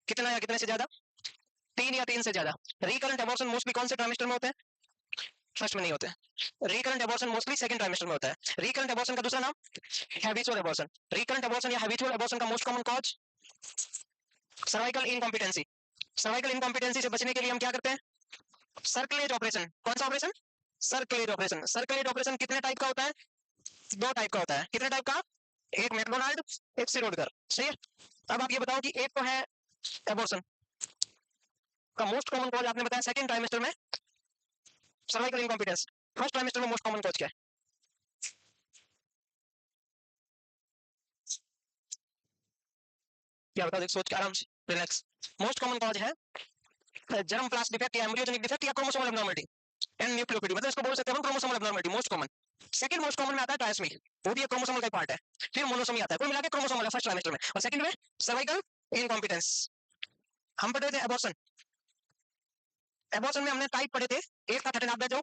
कितना या कितने से ज्यादा? 3 या 3 से ज्यादा। रिकरेंट एबॉर्शन मोस्टली कौन से ट्राइमेस्टर में होते हैं? फर्स्ट में नहीं होते। Recurrent abortion mostly second trimester में होता है। रिकरेंट एबॉर्शन का दूसरा नाम हैबिचुअल एबॉर्शन। रिकरेंट एबॉर्शन या हैबिचुअल एबॉर्शन का most common cause cervical incompetency. Cervical incompetency से बचने के लिए हम क्या करते हैं? Cerclage operation. कौन सा operation? Cerclage operation. Cerclage operation कितने टाइप का होता है? 2 टाइप का होता है। कितने टाइप का? एक मैकडोनाल्ड, एक सिरोडकर। सही है। अब आप ये बताओ कि एक तो है एबॉर्शन का मोस्ट कॉमन कॉज आपने बताया सेकंड ट्राइमेस्टर में सर्वाइकल इनकॉम्पिटेंस। फर्स्ट ट्राइमेस्टर में मोस्ट कॉमन कॉज क्या है? क्या बताओ, देख सोच के आराम से, रिलैक्स। मोस्ट कॉमन कॉज है जर्म प्लास्ट डिफेक्ट या एम्ब्रियोजेनिक डिफेक्ट या क्रोमोसोमल एब्नॉर्मलिटी एंड न्यूक्लियोपिडी, मतलब इसको बोल सकते हैं हम chromosomal abnormality. Most common. Second most common में आता है ट्राइसमी, वो भी एक क्रोमोसोमल का पार्ट है। फिर मोनोसोमी आता है। कुल मिला के क्रोमोसोमल है फर्स्ट ट्राइमेस्टर में, और सेकंड में सर्वाइकल इनकॉम्पिटेंस। हम पढ़े थे एबॉर्शन। एबॉर्शन में हमने टाइप पढ़े थे। एक था थर्टेन, आप बैठ जाओ।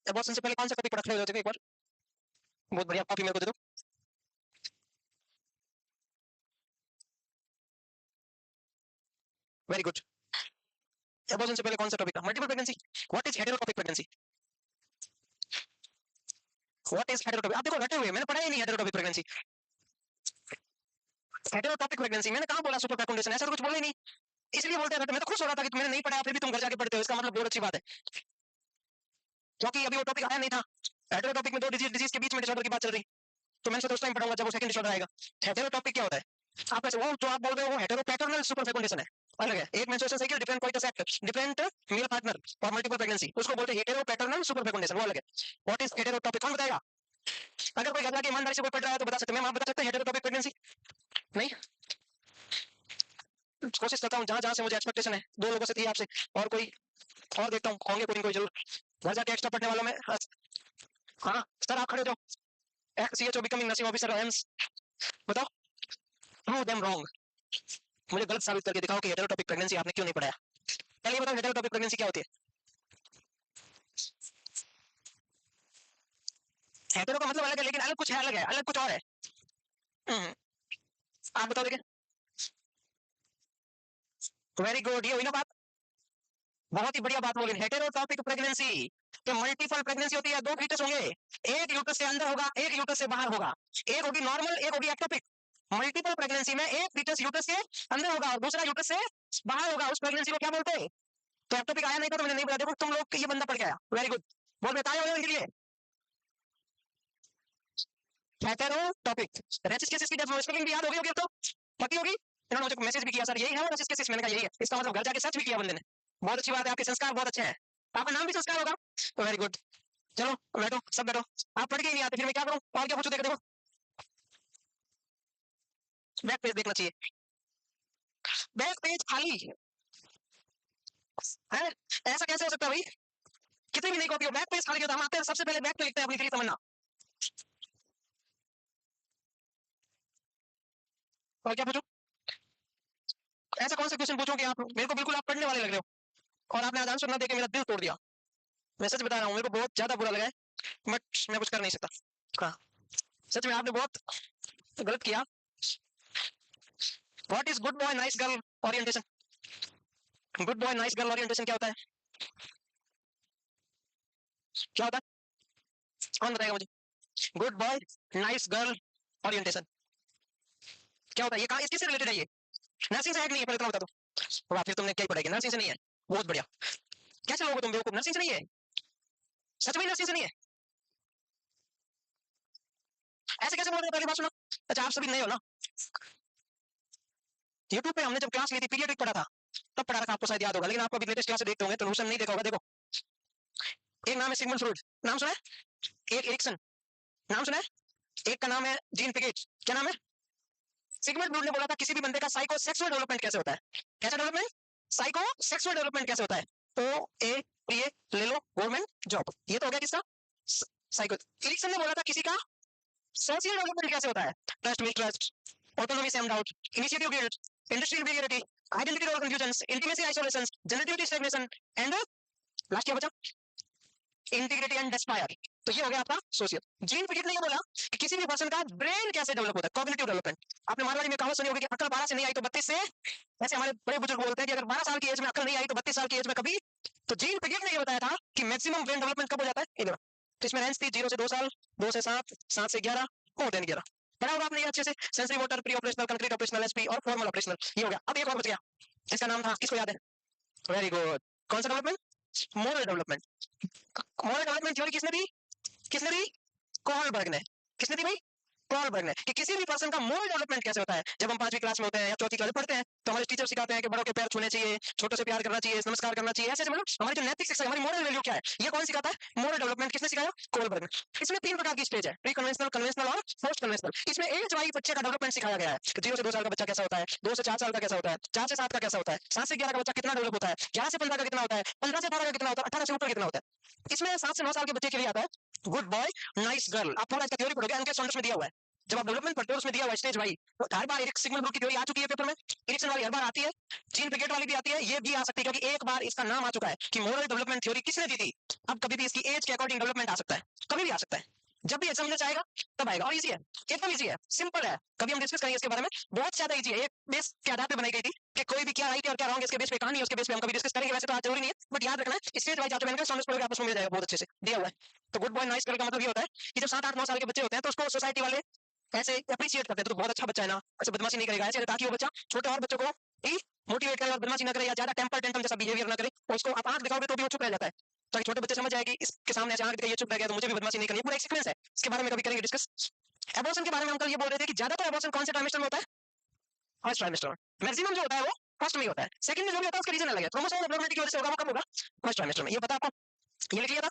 एबॉर्शन से पहले कौन सा टॉपिक पढ़ा खड़े हो जाते थे एक बार? बहुत बढ़िया, कॉपी मेरे को दे दो। Very good. एबॉर्शन से पहले कौन सा टॉपिक था? Multiple pregnancy. What is heterotopic pregnancy? What is heterotopic? आप देखो रटे हुए, मैंने पढ़ा ही नहीं हेटेरोटॉपिक प्रेगनेंसी। हेटेरोटॉपिक प्रेगनेंसी मैंने कहां बोला सुपर फेकुंडेशन? ऐसा तो कुछ बोला ही नहीं, इसलिए बोलते हैं। मैं तो खुश हो रहा था कि मैंने नहीं पढ़ा, फिर भी तुम घर जाके पढ़ते हो, इसका मतलब बहुत अच्छी बात है, क्योंकि अभी वो टॉपिक आया नहीं था। हेटेरोटॉपिक में 2 डिजीज के बीच में डिसऑर्डर की बात चल रही, तो मैंने सोचा उस टाइम पढ़ाऊंगा जब वो सेकंड डिसऑर्डर आएगा। हेटेरोटॉपिक क्या होता है? आप ऐसे वो जो आप बोल रहे हो हेटेरोपैटर्नल सुपर फेकुंडेशन है, अलग है। एक menstruation cycle, different coitus act, different male partner और मल्टीपल प्रेगनेंसी, उसको बोलते हैं हेटेरोपैटर्नल सुपर फेकुंडेशन, वो अलग है। What is heterotopic? कौन बताएगा? अगर कोई घर जाके ईमानदारी से कोई पढ़ रहा है तो बता सकते हैं। मैम आप बता सकते हैं हेटेरोटॉपिक प्रेगनेंसी? नहीं? कोशिश करता हूँ जहां जहां से मुझे एक्सपेक्टेशन है। 2 लोगों से थी आपसे, और कोई और देखता हूँ, होंगे कोई जरूर घर जाके एक्स्ट्रा पढ़ने वालों में। हाँ सर, आप खड़े हो जाओ। CHO becoming nursing officer AIIMS, बताओ। Prove them wrong. मुझे गलत साबित करके दिखाओ कि हेटेरोटॉपिक प्रेगनेंसी आपने क्यों नहीं पढ़ाया। पहले बताओ हेटेरोटॉपिक प्रेगनेंसी क्या होती है? हेटेरो का मतलब अलग है, लेकिन अलग कुछ है, अलग है, अलग कुछ और है। आप बताओ देखिए। वेरी गुड, ये हुई ना बात, बहुत ही बढ़िया बात बोली। हेटेरोटॉपिक प्रेगनेंसी तो मल्टीपल प्रेगनेंसी होती है। 2 फीटस होंगे, एक यूट्रस से अंदर होगा, एक यूट्रस से बाहर होगा। एक होगी नॉर्मल, एक होगी एक्टोपिक। मल्टीपल प्रेगनेंसी में एक फीटस यूट्रस से अंदर होगा और दूसरा यूट्रस से बाहर होगा, उस प्रेगनेंसी को क्या बोलते हैं? तो एक्टोपिक आया नहीं था तो मैंने नहीं बताया। देखो तुम लोग, ये बंदा पढ़ के आया, वेरी गुड। बोल बताया होगा इनके लिए हेटेरोटॉपिक। रेसिस की स्पेलिंग भी याद होगी अब तो, पता होगी। इन्होंने मुझे मैसेज भी किया, सर यही है वो रेसिस, मैंने कहा यही है। इसका मतलब घर जाके सर्च भी किया बंदे ने। बहुत अच्छी बात है, आपके संस्कार बहुत अच्छे हैं। आपका नाम भी संस्कार होगा, तो वेरी गुड। चलो बैठो, सब बैठो। आप पढ़ के ही नहीं आते, फिर मैं क्या करूं? और क्या पूछूं? देखो बैक पेज देखना चाहिए। बैक पेज खाली है, ऐसा कैसे हो सकता है भाई? कितनी भी नहीं कॉपी हो, बैक पेज खाली होता है। हम आते हैं सबसे पहले बैक पे लिखते हैं अपनी, फिर समझना। और क्या पूछूं? ऐसा कौन सा क्वेश्चन पूछूं कि आप मेरे को बिल्कुल आप पढ़ने वाले लग रहे हो, और आपने आज आंसर ना देके मेरा दिल तोड़ दिया। मैं सच बता रहा हूँ, मेरे को बहुत ज्यादा बुरा लगा है, बट मैं कुछ कर नहीं सकता। हाँ, सच में आपने बहुत गलत किया। What is good boy nice girl orientation? Good boy nice girl orientation क्या होता है? क्या होता है? कौन बताएगा मुझे? Good boy nice girl orientation क्या होता है? ये कहाँ, इससे रिलेटेड है? ये नर्सिंग से नहीं है, पहले इतना बता दो। वाह, फिर तुमने क्या ही पढ़ाई? नर्सिंग से नहीं है, बहुत बढ़िया। कैसे लोगे तुम बेवकूफ? नर्सिंग से नहीं है, सच में नर्सिंग से नहीं है। ऐसे कैसे बोल रहे हो? पहली बात सुनो। अच्छा, आप सभी नए हो ना? यूट्यूब पे हमने जब क्लास ली थी, पीरियडिक पढ़ा था, तब पढ़ा रखा, आपको शायद याद होगा। लेकिन आपको अभी लेटेस्ट क्लास देखते होंगे तो नूशन नहीं देखा होगा। देखो, एक नाम है सिगमंड फ्रॉइड, नाम सुना है? एक एरिक्सन, नाम सुना है? एक का नाम है जीन पिगेट, क्या नाम है? सिगमंड फ्रॉइड ने बोला था किसी भी बंदे का साइको सेक्सुअल डेवलपमेंट कैसे होता है? कैसा डेवलपमेंट? साइको सेक्सुअल डेवलपमेंट कैसे होता है? ओ ए पी ए ले लो, गवर्नमेंट जॉब। ये तो हो गया किसका? साइको। एरिक्सन ने बोला था किसी का सोशल डेवलपमेंट कैसे होता है? Trust mistrust, autonomy shame doubt, initiative guilt, industrial बिगेरिटी, आइडेंटिटी और confusion, intimacy isolation, generativity stagnation and last क्या बचा? Integrity and despair. तो ये हो गया आपका सोशियल। जीन पिगेट ने ये बोला कि किसी भी पर्सन का ब्रेन कैसे डेवलप होता है, कॉग्निटिव डेवलपमेंट। आपने मारवाड़ी में कहावत सुनी होगी कि अकल 12 से नहीं आई तो 32 से। ऐसे हमारे बड़े बुजुर्ग बोलते हैं कि अगर 12 साल की एज में अकल नहीं आई तो 32 साल की एज में कभी। तो जीन पिगेट ने ये बताया था कि मैक्सिमम ब्रेन डेवलपमेंट कब हो जाता है, इधर। तो इसमें रेंज थी 0 से 2 साल, 2 से 7, 7 से 11, मोर देन 11। पढ़ा होगा आपने ये अच्छे से, sensory motor, pre operational, concrete operational, SP और फॉर्मल ऑपरेशनल। ये हो गया। अब एक और बच गया, इसका नाम था, किसको याद है? Very good. कौन सा development? Moral development. Moral development theory किसने दी? किसने दी? कोहलबर्ग ने। किसने दी भाई? कोहलबर्ग ने। कि किसी भी पर्सन का मोरल डेवलपमेंट कैसे होता है। जब हम 5वीं क्लास में होते हैं या 4थी क्लास में पढ़ते हैं तो हमारे टीचर सिखाते हैं कि बड़ों के पैर छूने चाहिए, छोटों से प्यार करना चाहिए, नमस्कार करना चाहिए, ऐसे मतलब हमारी जो नैतिक शिक्षा, हमारी मोरल वैल्यू क्या है, ये कौन सिखाता है? Moral development. किसने सिखाया? कोहलबर्ग ने। इसमें 3 प्रकार की स्टेज है, प्री कन्वेंशनल, कन्वेंशनल और पोस्ट कन्वेंशनल। इसमें एज वाइज बच्चे का डेवलपमेंट सिखाया गया है कि 0 से 2 साल का बच्चा कैसा होता है, 2 से 4 साल का कैसा होता है, 4 से 7 का कैसा होता है, 7 से 11 का बच्चा कितना डेवलप होता है, 11 से 15 का कितना होता है, 15 से 18 का कितना होता है, 18 से ऊपर कितना होता है। इसमें 7 से 9 साल के बच्चे के लिए आता है गुड बॉय नाइस गर्ल। आप थोड़ा इसका थ्योरी पढ़ोगे, एनके सॉन्डर्स में दिया हुआ है। जब आप डेवलपमेंट पढ़ते हो उसमें दिया हुआ स्टेज भाई, तो हर बार एक सिग्नल ग्रुप की थ्योरी आ चुकी है पेपर में, इरिक्सन वाली हर बार आती है, जीन पिगेट वाली भी आती है, ये भी आ सकती है क्योंकि एक बार इसका नाम आ चुका है कि मोरल डेवलपमेंट थ्योरी किसने दी थी। अब कभी भी इसकी एज के अकॉर्डिंग डेवलपमेंट आ सकता है, कभी भी आ सकता है, जब भी एग्जामिनर चाहेगा तब आएगा। और इजी है, एकदम इजी है, सिंपल है। कभी हम डिस्कस करेंगे इसके बारे में, बहुत ज्यादा इजी है। एक बेस के आधार पे बनाई गई थी कि कोई भी क्या राइट है और क्या रॉन्ग है, इसके बेस पे कहानी है, उसके बेस पे हम कभी डिस्कस करेंगे। वैसे तो आज जरूरी नहीं है, बट याद रखना है स्टेज वाइज आप मैंने सॉन्डर्स पढ़ोगे आपस में मिल जाएगा, बहुत अच्छे से दिया हुआ है। तो गुड बॉय नाइस गर्ल का मतलब ये होता है कि जब 7, 8, 9 साल के बच्चे होते हैं तो उसको सोसाइटी वाले ऐसे अप्रिशिएट करते हैं, तो बहुत अच्छा बच्चा है ना, ऐसे बदमाशी नहीं करेगा, ऐसे, ताकि वो बच्चा छोटे और बच्चों को मोटिवेट करे और बदमाशी ना करे या ज्यादा टेम्पर टेंटम जैसा बिहेवियर ना करे। और उसको आप आंख दिखाओगे तो भी वो चुप रह जाता है, ताकि छोटे बच्चे समझ जाए कि इसके सामने ऐसे आंख दिखाई, ये चुप रह गया तो मुझे भी बदमाशी नहीं करनी। पूरा एक सीक्वेंस है, इसके बारे में कभी करेंगे डिस्कस। एबॉर्शन के बारे में हम कल ये बोल रहे थे कि ज्यादातर एबॉर्शन कौन से ट्राइमेस्टर में होता है? फर्स्ट ट्राइमेस्टर में। मैक्सिमम जो होता है वो फर्स्ट में ही होता है, सेकंड में जो भी होता है उसका रीजन अलग है, क्रोमोसोम एब्नॉर्मलिटी की वजह से होगा, वो कब होगा? फर्स्ट ट्राइमेस्टर में। ये पता आपको, ये लिख लिया था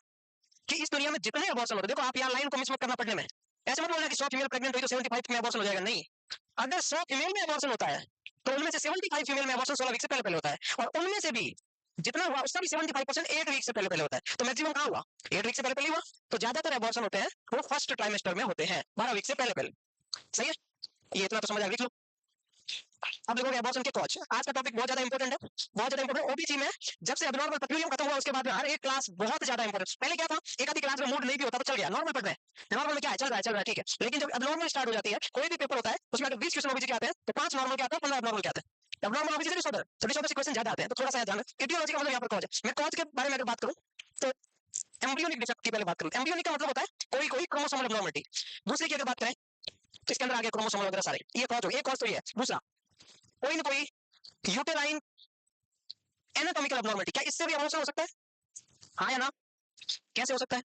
कि इस दुनिया में जितने एबॉर्शन होते हैं, देखो आप यहाँ लाइन को मिस मत करना पढ़ने में, ऐसे मत बोलना कि 100 फीमेल प्रेग्नेंट हुई तो 75 में एबॉर्शन हो जाएगा, नहीं। अगर 100 फीमेल में एबॉर्शन होता है तो उनमें से 75 फीमेल में एबॉर्शन 16 वीक से पहले पहले होता है, और उनमें से भी जितना हुआ उसका भी 75% 8 वीक से पहले पहले होता है। तो मैक्सिमम कहाँ हुआ? 8 वीक से पहले पहले हुआ। तो ज्यादातर एबॉर्शन होते हैं वो फर्स्ट ट्राइमेस्टर में होते हैं, 12 वीक से पहले पहले। सही है, ये इतना तो समझ आ गया, लिख लो। अब देखोगे एबॉर्शन के कॉज, आज का टॉपिक बहुत ज्यादा इंपॉर्टेंट है, बहुत ज्यादा इंपॉर्टेंट। ओबीसी में जब से एब्नॉर्मल पेट्रोलियम खत्म हुआ उसके बाद में हर एक क्लास बहुत ज्यादा इंपॉर्टेंट। पहले क्या था, एक आधी क्लास में मूड नहीं भी होता तो चल गया, नॉर्मल पढ़ रहे हैं, नॉर्मल में क्या है, चल रहा है, ठीक है। लेकिन जब एब्नॉर्मल स्टार्ट हो जाती है, कोई भी पेपर होता है उसमें अगर 20 क्वेश्चन ओबीसी के आते हैं तो 5 नॉर्मल के आते हैं, 15 एब्नॉर्मल के आते हैं। एब्नॉर्मल ओबीसी से डिसऑर्डर, तो डिसऑर्डर से क्वेश्चन ज्यादा आते हैं, तो थोड़ा सा ध्यान रखना। एटियोलॉजी का मतलब यहाँ पर कॉज है। मैं कॉज के बारे में अगर बात करूं तो एम्ब्रियोनिक डिफेक्ट की पहले बात करूं। एम्ब्रियोनिक का मतलब होता है कोई कोई क्रोमोसोमल एब्नॉर्मलिटी। दूसरी की अगर बात करें तो इसके अंदर आ गया क्रोमोसोमल वगैरह सारे, ये कॉज हो गया, एक कॉज तो ये है। दूसरा, कोई ना कोई यूटेराइन एनाटॉमिकल एब्नॉर्मलिटी, क्या इससे भी एबॉर्शन हो सकता है? हाँ या ना? कैसे हो सकता है?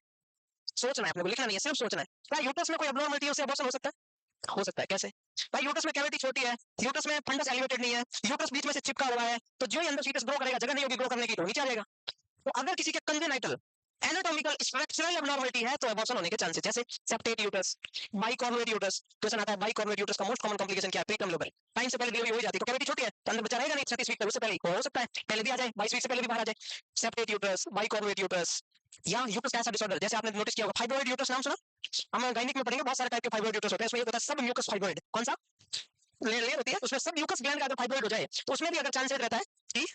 सोचना है, अपने को लिखना नहीं है, सिर्फ सोचना है। क्या यूट्रस में कोई एब्नॉर्मलिटी है उससे एबॉर्शन हो सकता है? हो सकता है। कैसे भाई? यूट्रस में कैविटी छोटी है, यूट्रस में फंडस एलिवेटेड नहीं है, यूट्रस बीच में से चिपका हुआ है, तो जो ही अंदर फीटस ग्रो करेगा, जगह नहीं होगी ग्रो करने की तो नीचे आ जाएगा। तो अगर किसी के कंजेनाइटल एनाटॉमिकल स्ट्रक्चरल एब्नॉर्मलिटी है तो एबॉर्शन होने के चांसेस, जैसे septate uterus, bicornuate uterus. Question आता है बाइकॉर्नुएट यूट्रस का मोस्ट कॉमन कॉम्प्लिकेशन क्या है? प्रीटर्म लेबर, टाइम से पहले डिलीवरी हो जाती है तो कैविटी छोटी है तो अंदर बच्चा रहेगा नहीं, 36 वीक तक, उससे पहले हो सकता है पहले भी आ जाए, 22 वीक से पहले भी बाहर आ जाए। सेप्टेट यूट्रस, बाइकॉर्नुएट यूट्रस, या यूट्रस का ऐसा डिसऑर्डर जैसे आपने नोटिस किया होगा फाइब्रॉइड यूट्रस, नाम सुना? हम गायनिक में पढ़ेंगे, बहुत सारे टाइप के फाइब्रॉइड यूट्रस होते हैं, इसमें एक होता है सब म्यूकस फाइब्रॉइड। कौन सा? लेयर होती है उसमें सब म्यूकस ग्लैंड का अगर फाइब्रॉइड हो जाए तो उसमें भी अगर चांसेस रहता है कि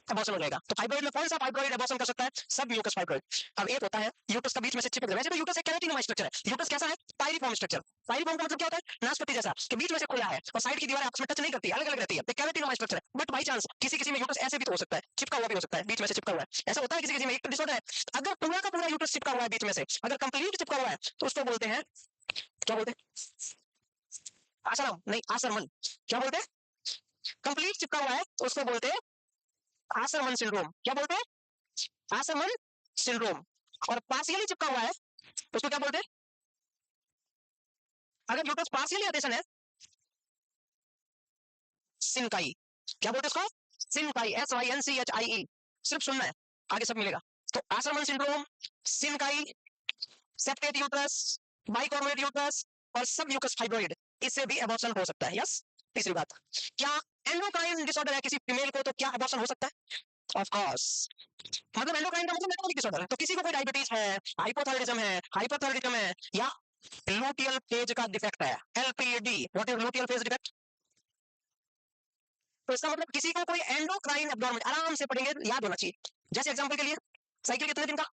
एबॉर्शन हो जाएगा। तो फाइब्रॉइड में कौन सा फाइब्रॉइड एबॉर्शन कर सकता है? सब म्यूकस फाइब्रॉइड। अब एक होता है यूट्रस का बीच में से चिपक जाए, वैसे तो यूट्रस एक केराटिनोमाइट स्ट्रक्चर है। यूट्रस कैसा है? पाइरिफॉर्म स्ट्रक्चर। पाइरिफॉर्म का मतलब क्या होता है? नाशपाती जैसा, कि बीच में से खुला है और साइड की दीवारें आपस में टच नहीं करती, अलग अलग रहती है, तो केराटिनोमाइट स्ट्रक्चर है। बट बाई चांस किसी किसी में यूट्रस ऐसे भी तो हो सकता है, चिपका हुआ भी हो सकता है, बीच में से चिपका हुआ है, ऐसा होता है किसी किसी में। एक डिसऑर्डर है, अगर पूरा का पूरा यूट्रस चिपका हुआ है बीच में से, अगर कंप्लीट चिपका हुआ है तो उसको बोलते हैं, क्या बोलते हैं? आश्रम नहीं, आश्रमन। क्या बोलते हैं? कंप्लीट चिपका हुआ है तो उसको बोलते हैं आश्रमन सिंड्रोम। क्या बोलते हैं? आश्रमन सिंड्रोम। और पार्शियली चिपका हुआ है उसको क्या बोलते हैं? अगर यूट्रस पार्शियली एडेशन है, सिनकाई। क्या बोलते हैं उसको? सिनकाई, SYNCHIE। सिर्फ सुनना है, आगे सब मिलेगा। तो Asherman syndrome, synechiae, septate uterus, bicornuate uterus और सब म्यूकस फाइब्रॉइड, इससे भी एबॉर्शन हो सकता है। यस। तीसरी बात, क्या एंडोक्राइन डिसऑर्डर है किसी फीमेल को तो क्या एबॉर्शन हो सकता है? Of course. मतलब एंडोक्राइन का मतलब मेटाबॉलिक डिसऑर्डर है, तो किसी को कोई डायबिटीज है, हाइपोथायराइडिज्म है, हाइपरथायराइडिज्म है, या लूटियल फेज का डिफेक्ट है, LPD। What is luteal phase defect? तो इसका मतलब किसी को कोई एंडोक्राइन एब्नॉर्मल, आराम से पढ़ेंगे, याद होना चाहिए। जैसे एग्जांपल के लिए, साइकिल कितने दिन का?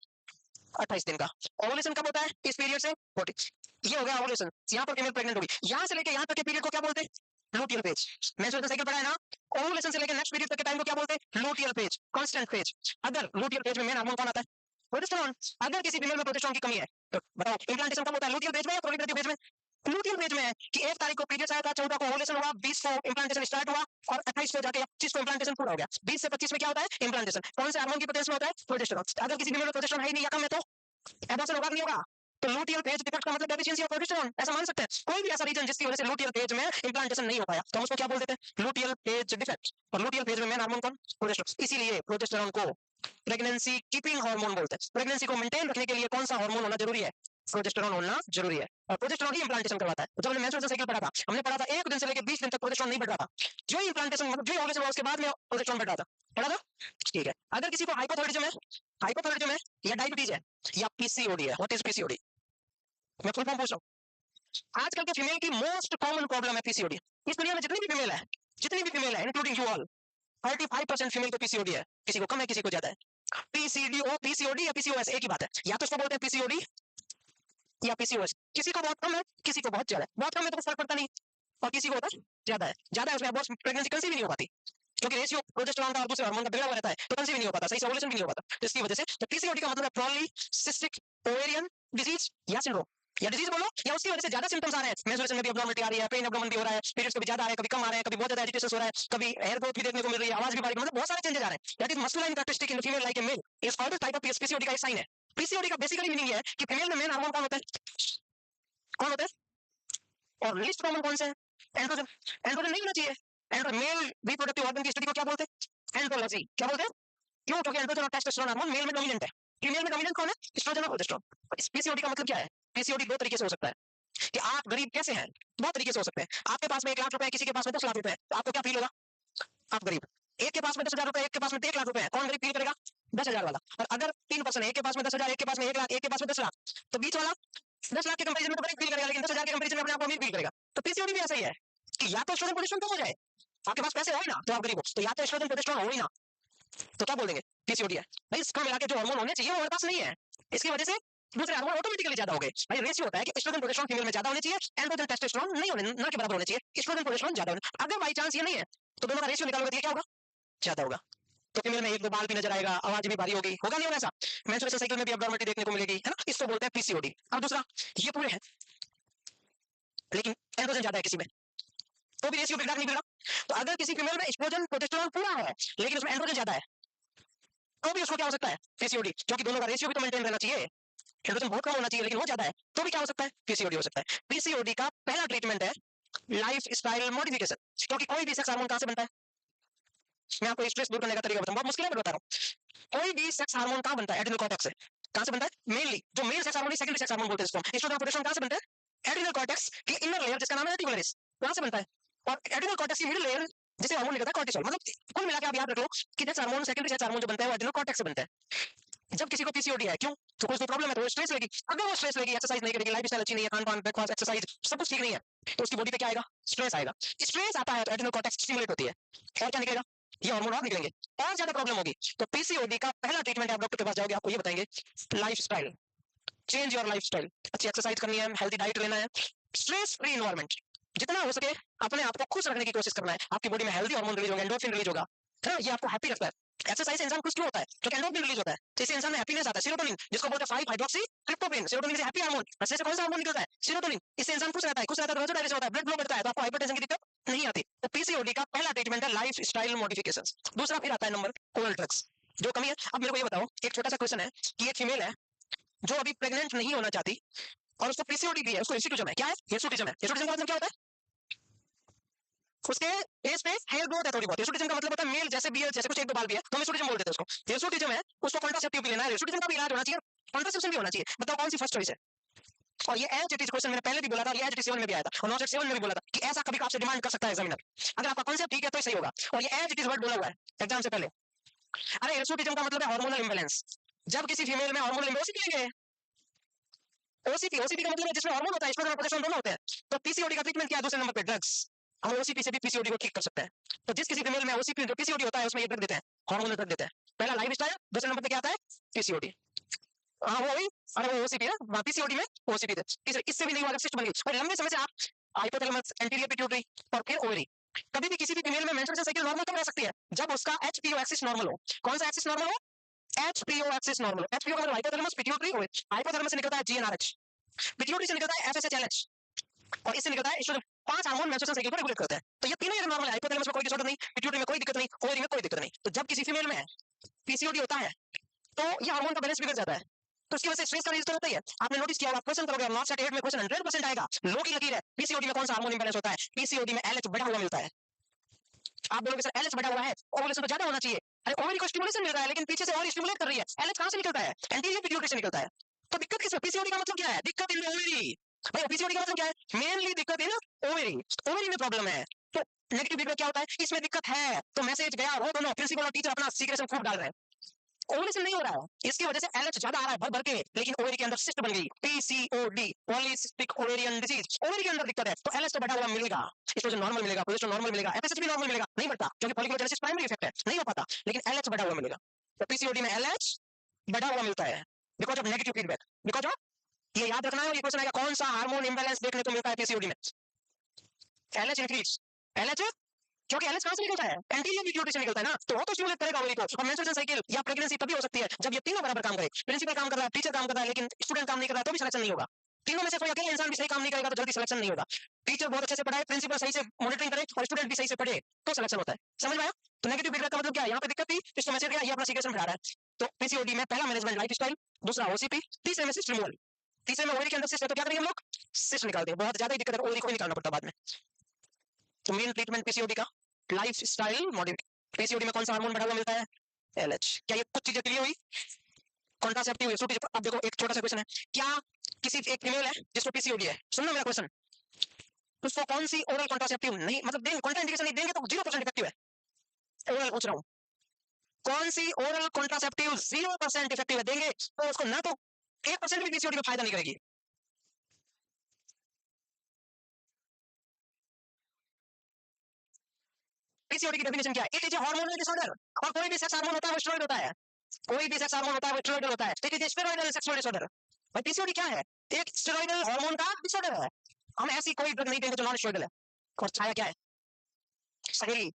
28 दिन का। ओवुलेशन कब होता है इस पीरियड से 40। ये हो गया ओवुलेशन, यहाँ पर फीमेल प्रेग्नेंट होगी। यहाँ से लेके यहाँ तक के पीरियड को क्या बोलते हैं लूटियल फेज। मेंस्ट्रुएशन साइकिल पढ़ा है ना, ओवुलेशन से लेके नेक्स्ट पीरियड तक के टाइम को क्या बोलते हैं लूटियल फेज, कांस्टेंट फेज। अगर लूटियल फेज में मेन हार्मोन कौन आता है प्रोजेस्टेरोन। अगर किसी फीमेल में प्रोजेस्टेरोन की कमी है तो बताओ इम्प्लांटेशन कब होता है लूटियल फेज में या प्रोलिफेरेटिव फेज में। लूटियल फेज में है कि 1 तारीख को पीरियड आया था, 14 को ओवुलेशन हुआ, 20 को इम्प्लांटेशन स्टार्ट हुआ और 28 को जाके 25 को इम्प्लांटेशन पूरा हो गया। 20 से 25 में क्या होता है इम्प्लांटेशन। कौन से हार्मोन की प्रेजेंस में होता है प्रोजेस्टेरोन। अगर किसी फीमेल में प्रोजेस्टेरोन है ही नहीं या कम है तो एबॉर्शन होगा नहीं होगा। तो लूटियल फेज डिफेक्ट का मतलब डेफिशिएंसी ऑफ प्रोजेस्टेरोन ऐसा मान सकते हैं। कोई भी ऐसा रीजन जिसकी वजह से लूटियल फेज में इम्प्लांटेशन नहीं हो पाया तो हम उसको क्या बोल देते हैं लूटियल फेज डिफेक्ट। और लूटियल फेज में मेन हार्मोन कौन प्रोजेस्टेरोन। इसीलिए प्रोजेस्टेरोन को प्रेगनेंसी कीपिंग हार्मोन बोलते हैं। प्रेगनेंसी को मेंटेन रखने के लिए कौन सा हार्मोन होना जरूरी है प्रोजेस्टेरोन होना जरूरी है। और प्रोजेस्टेरोन ही इम्प्लांटेशन करवाता है। तो जब हमने मेंस्ट्रुएशन साइकिल पढ़ा था हमने पढ़ा था 1 दिन से लेकर 20 दिन तक प्रोजेस्टेरोन नहीं बढ़ रहा था। जो इम्प्लांटेशन मतलब जो ओवुलेशन हुआ उसके बाद में प्रोजेस्टेरोन बढ़ रहा था, पढ़ा था। ठीक है, अगर किसी को हाइपोथायराइडिज्म है या डायबिटीज है या पीसीओडी है। व्हाट इज पीसीओडी, मैं फुल फॉर्म पूछ रहा हूँ। आजकल के फीमेल की मोस्ट कॉमन प्रॉब्लम है पीसीओडी। इस दुनिया में जितनी भी फीमेल है इंक्लूडिंग यू ऑल 35% फीमेल को पीसीओडी है। किसी को कम है किसी को ज्यादा है। पीसीडीओ पीसीओडी या पीसीओएस एक ही बात है। या तो इसको बोलते हैं पीसीओडी या पीसीओएस। किसी को बहुत कम है किसी को बहुत ज्यादा है। बहुत कम है तो फर्क पड़ता नहीं और किसी को होता है ज्यादा है। ज्यादा है उसमें बहुत प्रेगनेंसी कंसीव ही नहीं हो पाती क्योंकि रेशियो प्रोजेस्टेरोन का और दूसरे हार्मोन का बिगड़ा हुआ रहता है तो कंसीव नहीं हो पाता, सही से ओवुलेशन भी नहीं हो पाता। तो इसकी वजह से तो पीसीओडी का मतलब है पॉलीसिस्टिक ओवेरियन डिजीज या सिंड्रोम या डिजीज बोलो या उसकी वजह से ज्यादा सिम्टम्स आ रहे हैं। मेंस्ट्रुएशन में भी अब्नॉर्मलिटी आ रही है, पेन एब्डोमेन भी हो रहा है, पीरियड्स कभी ज्यादा आ रहे हैं कभी कम आ रहे हैं, कभी बहुत ज्यादा एजिटेशन हो रहा है, कभी हेयर ग्रोथ भी देखने को मिल रही है, आवाज भी बारीक, मतलब बहुत सारे चेंजेस आ रहे हैं। That is masculine characteristic in female like a male is called type of PCOD का एक साइन है। पीसीओडी का बेसिकली मीनिंग है कि फीमेल में मेन हार्मोन कौन होता है और लीस्ट कॉमन कौन से है एंड्रोजन। एंड्रोजन नहीं होना चाहिए। मेल रिप्रोडक्टिव ऑर्गन की स्टडी को क्या बोलते हैं एंड्रोलॉजी। क्या बोलते हैं क्यों, क्योंकि एंड्रोजन और टेस्टोस्टेरोन हार्मोन मेल में डोमिनेंट है, फीमेल में डोमिनेंट कौन है एस्ट्रोजन और प्रोजेस्टेरोन। इस पीसीओडी का मतलब क्या है, पीसीओडी दो तरीके से हो सकता है कि आप गरीब कैसे हैं, बहुत तरीके से हो सकते हैं। आपके पास में 1 लाख रुपए है किसी के पास में 10 लाख रुपए है तो आपको क्या फील होगा आप गरीब। एक के पास में 10,000 रुपए एक के पास में 1 लाख रुपए है, कौन गरीब फील करेगा 10,000 वाला। और अगर 3% है एक के पास में 10,000 एक के पास में 1 लाख एक के पास में 10 लाख तो बीच वाला 10 लाख के कंपैरिजन में तो गरीब फील करेगा लेकिन 10,000 के कंपैरिजन में अपने आप को अमीर फील करेगा। तो पीसीओडी भी ऐसा ही है कि या तो एस्ट्रोजन प्रोजेस्टेरोन कम हो जाए, आपके पास पैसे हो ही ना तो आप गरीब हो, तो या तो एस्ट्रोजन प्रोजेस्टेरोन हो ही ना तो क्या बोल देंगे पीसीओडी है। भाई इसको मिला के जो हार्मोन होने चाहिए वो हमारे पास नहीं है, इसकी वजह से दूसरे हार्मोन ऑटोमेटिकली ज्यादा हो गए। भाई रेशियो होता है कि एस्ट्रोजन प्रोजेस्टेरोन फीमेल में ज्यादा होने चाहिए, एंड्रोजन टेस्टोस्टेरोन नहीं होने ना के बराबर होने चाहिए, एस्ट्रोजन प्रोजेस्टेरोन ज्यादा होने। अगर बाई चांस ये नहीं है तो दोनों का रेशियो निकालोगे तो ये क्या होगा ज्यादा होगा। तो फीमेल में 1-2 बाल भी नजर आएगा, आवाज भी भारी होगी, होगा नहीं होगा ऐसा। मेंस्ट्रुएशन साइकिल में भी अब्नॉर्मलिटी देखने को मिलेगी है ना, इसको बोलते हैं पीसीओडी। अब दूसरा ये पूरे हैं लेकिन एंड्रोजन ज्यादा है किसी में तो भी रेशियो बिगड़ा नहीं बिगड़ा। तो अगर किसी फीमेल में एस्ट्रोजन प्रोजेस्टेरोन पूरा है लेकिन उसमें एंड्रोजन ज्यादा है तो भी उसको क्या हो सकता है पीसीओडी, क्योंकि दोनों का रेशियो भी तो मेंटेन रहना चाहिए। एंड्रोजन बहुत कम होना चाहिए लेकिन वो ज्यादा है तो भी क्या हो सकता है पीसीओडी हो सकता है। पीसीओडी का पहला ट्रीटमेंट है लाइफ स्टाइल मॉडिफिकेशन। क्योंकि कोई भी सेक्स हार्मोन कहां से बनता है, मैं आपको स्ट्रेस दूर करने का तरीका बताऊं, बहुत मुश्किल है मैं बता रहा हूं। कोई भी सेक्स हार्मोन कहां बनता है एड्रिनल कॉर्टेक्स से। कहां से बनता है मेनली जो male sex hormone secondary sex hormone बोलते हैं इसको। एस्ट्रोजन प्रोजेस्टेरोन कहां से बनता है एड्रिनल कॉर्टेक्स की इनर लेयर जिसका नाम है रेटिकुलरिस, वहां से बनता है। और एड्रिनल कॉर्टेक्स की मिडिल लेयर जिसे हार्मोन निकलता है कॉर्टिसोल। मतलब कुल मिलाकर आप याद रख लो कि sex hormone secondary sex hormone जो बनता है वो एड्रिनल कॉर्टेक्स से बनता है। जब किसी को पीसीओडी है क्यों तो कुछ तो प्रॉब्लम है तो स्ट्रेस लेगी। अगर वो स्ट्रेस लेगी एक्सरसाइज नहीं करेगी लाइफस्टाइल अच्छी नहीं है खान पान ब्रेकफास्ट एक्सरसाइज सब कुछ ठीक नहीं है तो उसकी बॉडी पे क्या आएगा स्ट्रेस आएगा। स्ट्रेस आता है तो एड्रिनल कॉर्टेक्स स्टिमुलेट होती है और क्या निकलेगा ये हार्मोन और निकलेंगे और ज्यादा प्रॉब्लम होगी। तो पीसीओडी का पहला ट्रीटमेंट आप डॉक्टर के पास जाओगे आपको ये बताएंगे लाइफस्टाइल, चेंज योर लाइफस्टाइल। अच्छी एक्सरसाइज करनी है, हेल्थी डाइट लेना है, स्ट्रेस फ्री एनवायरनमेंट जितना हो सके अपने आप को खुश रखने की कोशिश करना है। आपकी बॉडी में हेल्थी हार्मोन रिलीज होगा, एंडोर्फिन रिलीज होगा, है ना, ये आपको हैप्पी रखता है। एक्सरसाइज से इंसान खुश क्यों होता है क्योंकि एंडोर्फिन रिलीज होता है तो इससे इंसान में हैप्पीनेस आता है। सेरोटोनिन जिसको बोलते हैं 5 हाइड्रोक्सी ट्रिप्टोफैन, सेरोटोनिन से हैप्पी हार्मोन। इससे कौन सा हार्मोन निकलता है सेरोटोनिन, इससे इंसान खुश रहता है, खुश रहता है तो वजन होता है, ब्लड फ्लो बढ़ता है तो आपको हाइपरटेंशन की दिक्कत नहीं आती। तो पीसीओडी का पहला ट्रीटमेंट है लाइफ स्टाइल मॉडिफिकेशंस। दूसरा फिर आता है नंबर ओरल ड्रग्स जो कमी है। अब मेरे को ये बताओ एक छोटा सा क्वेश्चन है कि एक फीमेल है जो अभी प्रेग्नेंट नहीं होना चाहती और उसको पीसीओडी भी है, उसको हिर्सुटिज्म है। क्या है हिर्सुटिज्म है, हिर्सुटिज्म का मतलब क्या होता है उसके फेस पे हेयर ग्रोथ है थोड़ी बहुत। हिर्सुटिज्म का मतलब होता है मेल जैसे भी है जैसे कुछ 1-2 बाल भी है तो हम हिर्सुटिज्म बोल देते हैं उसको। हिर्सुटिज्म है उसको कॉन्ट्रासेप्टिव भी लेना है, हिर्सुटिज्म का भी इलाज होना चाहिए, कॉन्ट्रासेप्शन भी होना चाहिए। बताओ कौन सी फर्स्ट चॉइस है। और ये एज इट इज क्वेश्चन मैंने पहले भी बोला था, ये एज इट इज 7 में भी आया था और नॉट 7 में भी बोला था कि ऐसा कभी आपसे डिमांड कर सकता है एग्जामिनर। अगर आपका कॉन्सेप्ट ठीक है तो सही होगा और ये एज इट इज वर्ड बोला हुआ है एग्जाम से पहले। अरे हिर्सुटिज्म का मतलब है हार्मोनल इंबैलेंस। जब किसी फीमेल में हार्मोनल इंबैलेंस लेंगे ओसीपी, ओसीपी का मतलब है जिसमें हार्मोन होता है एस्ट्रोजन और प्रोजेस्टेरोन दोनों होते हैं। तो पीसीओडी का ट्रीटमेंट क्या है दूसरे नंबर पे ड्रग्स। हम ओसीपी से भी पीसीओडी को ठीक कर सकते हैं। तो जिस किसी फीमेल में ओसीपी जो पीसीओडी होता है उसमें ये ड्रग देते हैं, हार्मोनल ड्रग देते हैं। पहला लाइफस्टाइल, दूसरे नंबर पे क्या आता है पीसीओडी। हाँ वो वही, अरे वो ओसीपी ना, पीसीओडी में ओसीपी थे, इससे भी नहीं हुआ, सिस्ट बन गई और लंबे समय से आप हाइपोथैलेमस, एंटीरियर पिट्यूटरी और फिर ओवरी। कभी भी किसी भी फीमेल में मेंस्ट्रुएशन साइकिल नॉर्मल कब रह सकती है? जब उसका एचपीओ एक्सिस नॉर्मल हो। कौन सा एक्सिस नॉर्मल हो? एचपीओ एक्सिस नॉर्मल हो। एचपीओ का मतलब हाइपोथैलेमस, पिट्यूटरी, ओवरी। हाइपोथैलेमस से निकलता है जीएनआरएच, पिट्यूटरी से निकलता है एफएसएचएलएच और इससे निकलता है एस्ट्रोजन। 5 हार्मोन मेंस्ट्रुएशन साइकिल को रेगुलेट करते हैं। तो ये तीनों अगर नॉर्मल है, हाइपोथैलेमस में कोई डिसऑर्डर नहीं, पिट्यूटरी में कोई दिक्कत नहीं, ओवरी में कोई दिक्कत नहीं, तो जब किसी फीमेल में पीसीओडी होता है तो ये हार्मोन का बैलेंस बिगड़ जाता है, तो उसकी वजह से स्ट्रेस का रिलीज तो होता ही है। आपने नोटिस किया होगा, क्वेश्चन करोगे नॉट सेट 8 में क्वेश्चन 100% आएगा, लो की लकीर है, पीसीओडी में कौन सा हार्मोन इंबैलेंस होता है? पीसीओडी में एलएच बढ़ा हुआ मिलता है। आप बोलोगे सर एलएच बढ़ा हुआ है, ओवुलेशन तो ज्यादा होना चाहिए। अरे ओवरी को स्टिमुलेशन मिल रहा है लेकिन पीछे से और स्टिमुलेट कर रही है, एलएच कहां से निकलता है? एंटीरियर पिट्यूटरी से निकलता है। तो दिक्कत किसमें? पीसीओडी का मतलब क्या है? दिक्कत इन ओवरी। भाई पीसीओडी का मतलब क्या है? मेनली दिक्कत इन ओवरी, ओवरी में प्रॉब्लम है। तो नेगेटिव फीडबैक क्या होता है? इसमें दिक्कत है तो मैसेज गया, वो दोनों प्रिंसिपल और टीचर अपना सीक्रेशन खूब डाल रहे हैं, ओवुलेशन नहीं हो रहा है, इसकी वजह से एलएच ज्यादा आ रहा है भर भर के, लेकिन ओवरी के अंदर सिस्ट बन गई, PCOD, polycystic ovarian disease, ovary के अंदर दिक्कत है, तो एलएच तो बढ़ा हुआ मिलेगा, एस्ट्रोजन नॉर्मल मिलेगा, प्रोजेस्टेरोन नॉर्मल मिलेगा, एफएसएच भी नॉर्मल मिलेगा, नहीं बढ़ता क्योंकि फॉलिकुलर जेनेसिस प्राइमरी इफेक्ट है, नहीं हो पाता, लेकिन एलएच बढ़ा हुआ मिलेगा। तो पीसीओडी में एलएच बढ़ा हुआ मिलता है because of negative feedback, because of, ये याद रखना है, और ये क्वेश्चन आएगा कौन सा हार्मोन इंबैलेंस देखने को मिलता है पीसीओडी में? एलएच इंक्रीज, एलएच, क्योंकि एलएच कहां से निकलता है? एंटीरियर पिट्यूटरी से निकलता है ना, तो वो तो स्टिमुलेट करेगा ओवरी को, और मेंस्ट्रुएशन साइकिल या प्रेगनेंसी तभी हो सकती है जब ये तीनों बराबर काम करे, प्रिंसिपल काम कर रहा है, टीचर काम कर रहा है, लेकिन स्टूडेंट काम नहीं कर रहा है, तो भी सिलेक्शन नहीं होगा। तीनों में से कोई अकेले इंसान भी सही काम नहीं करेगा तो जल्दी सिलेक्शन नहीं होगा। टीचर बहुत अच्छे से पढ़ाए, प्रिंसिपल सही से मॉनिटरिंग करे और स्टूडेंट भी सही से पढ़े तो सिलेक्शन होता है। समझ में आया? तो नेगेटिव फीडबैक का मतलब क्या है? यहाँ पे दिक्कत थी, इसको मैसेज गया, ये अपना सीक्रेशन बढ़ा रहा है। तो पीसीओडी में पहला मैनेजमेंट लाइफस्टाइल, दूसरा ओसीपी, तीसरे में सिस्ट रिमूवल, तीसरे में ओवरी के अंदर सिस्ट है तो क्या करेंगे हम लोग? सिस्ट निकालते हैं, बहुत ज्यादा ही दिक्कत है, ओवरी को भी निकालना पड़ता बाद में। तो मेन ट्रीटमेंट पीसीओडी का लाइफ स्टाइल मॉडिफिकेशन। पीसीओडी में कौन सा हार्मोन बढ़ा हुआ मिलता है? एलएच। क्या ये कुछ चीजें क्लियर हुई? कॉन्ट्रासेप्टिव है। अब देखो एक छोटा सा क्वेश्चन है, क्या किसी एक फीमेल है जिसको पीसीओडी है, सुनना मेरा क्वेश्चन, तो उसको कौन सी ओरल कॉन्ट्रासेप्टिव नहीं, मतलब देंगे कॉन्ट्राइंडिकेशन नहीं देंगे तो 0% इफेक्टिव है? ओरल पूछ रहा हूँ, कौन सी ओरल कॉन्ट्रासेप्टिव 0% इफेक्टिव है, देंगे तो उसको ना तो 1% भी पीसीओडी में फायदा नहीं करेगी। पीसीओडी की डेफिनेशन क्या है? It is a hormonal disorder, और कोई भी सेक्स हार्मोन होता है वो स्टेरॉइड होता है, कोई भी सेक्स हार्मोन होता है वो स्टेरॉइडल होता है, it is a steroidal sexual disorder. भाई पीसीओडी क्या है? एक स्टेरॉइडल हार्मोन का डिसऑर्डर है। हम ऐसी कोई ड्रग नहीं देंगे जो नॉन स्टेरॉइडल है। और छाया क्या है? सहेली,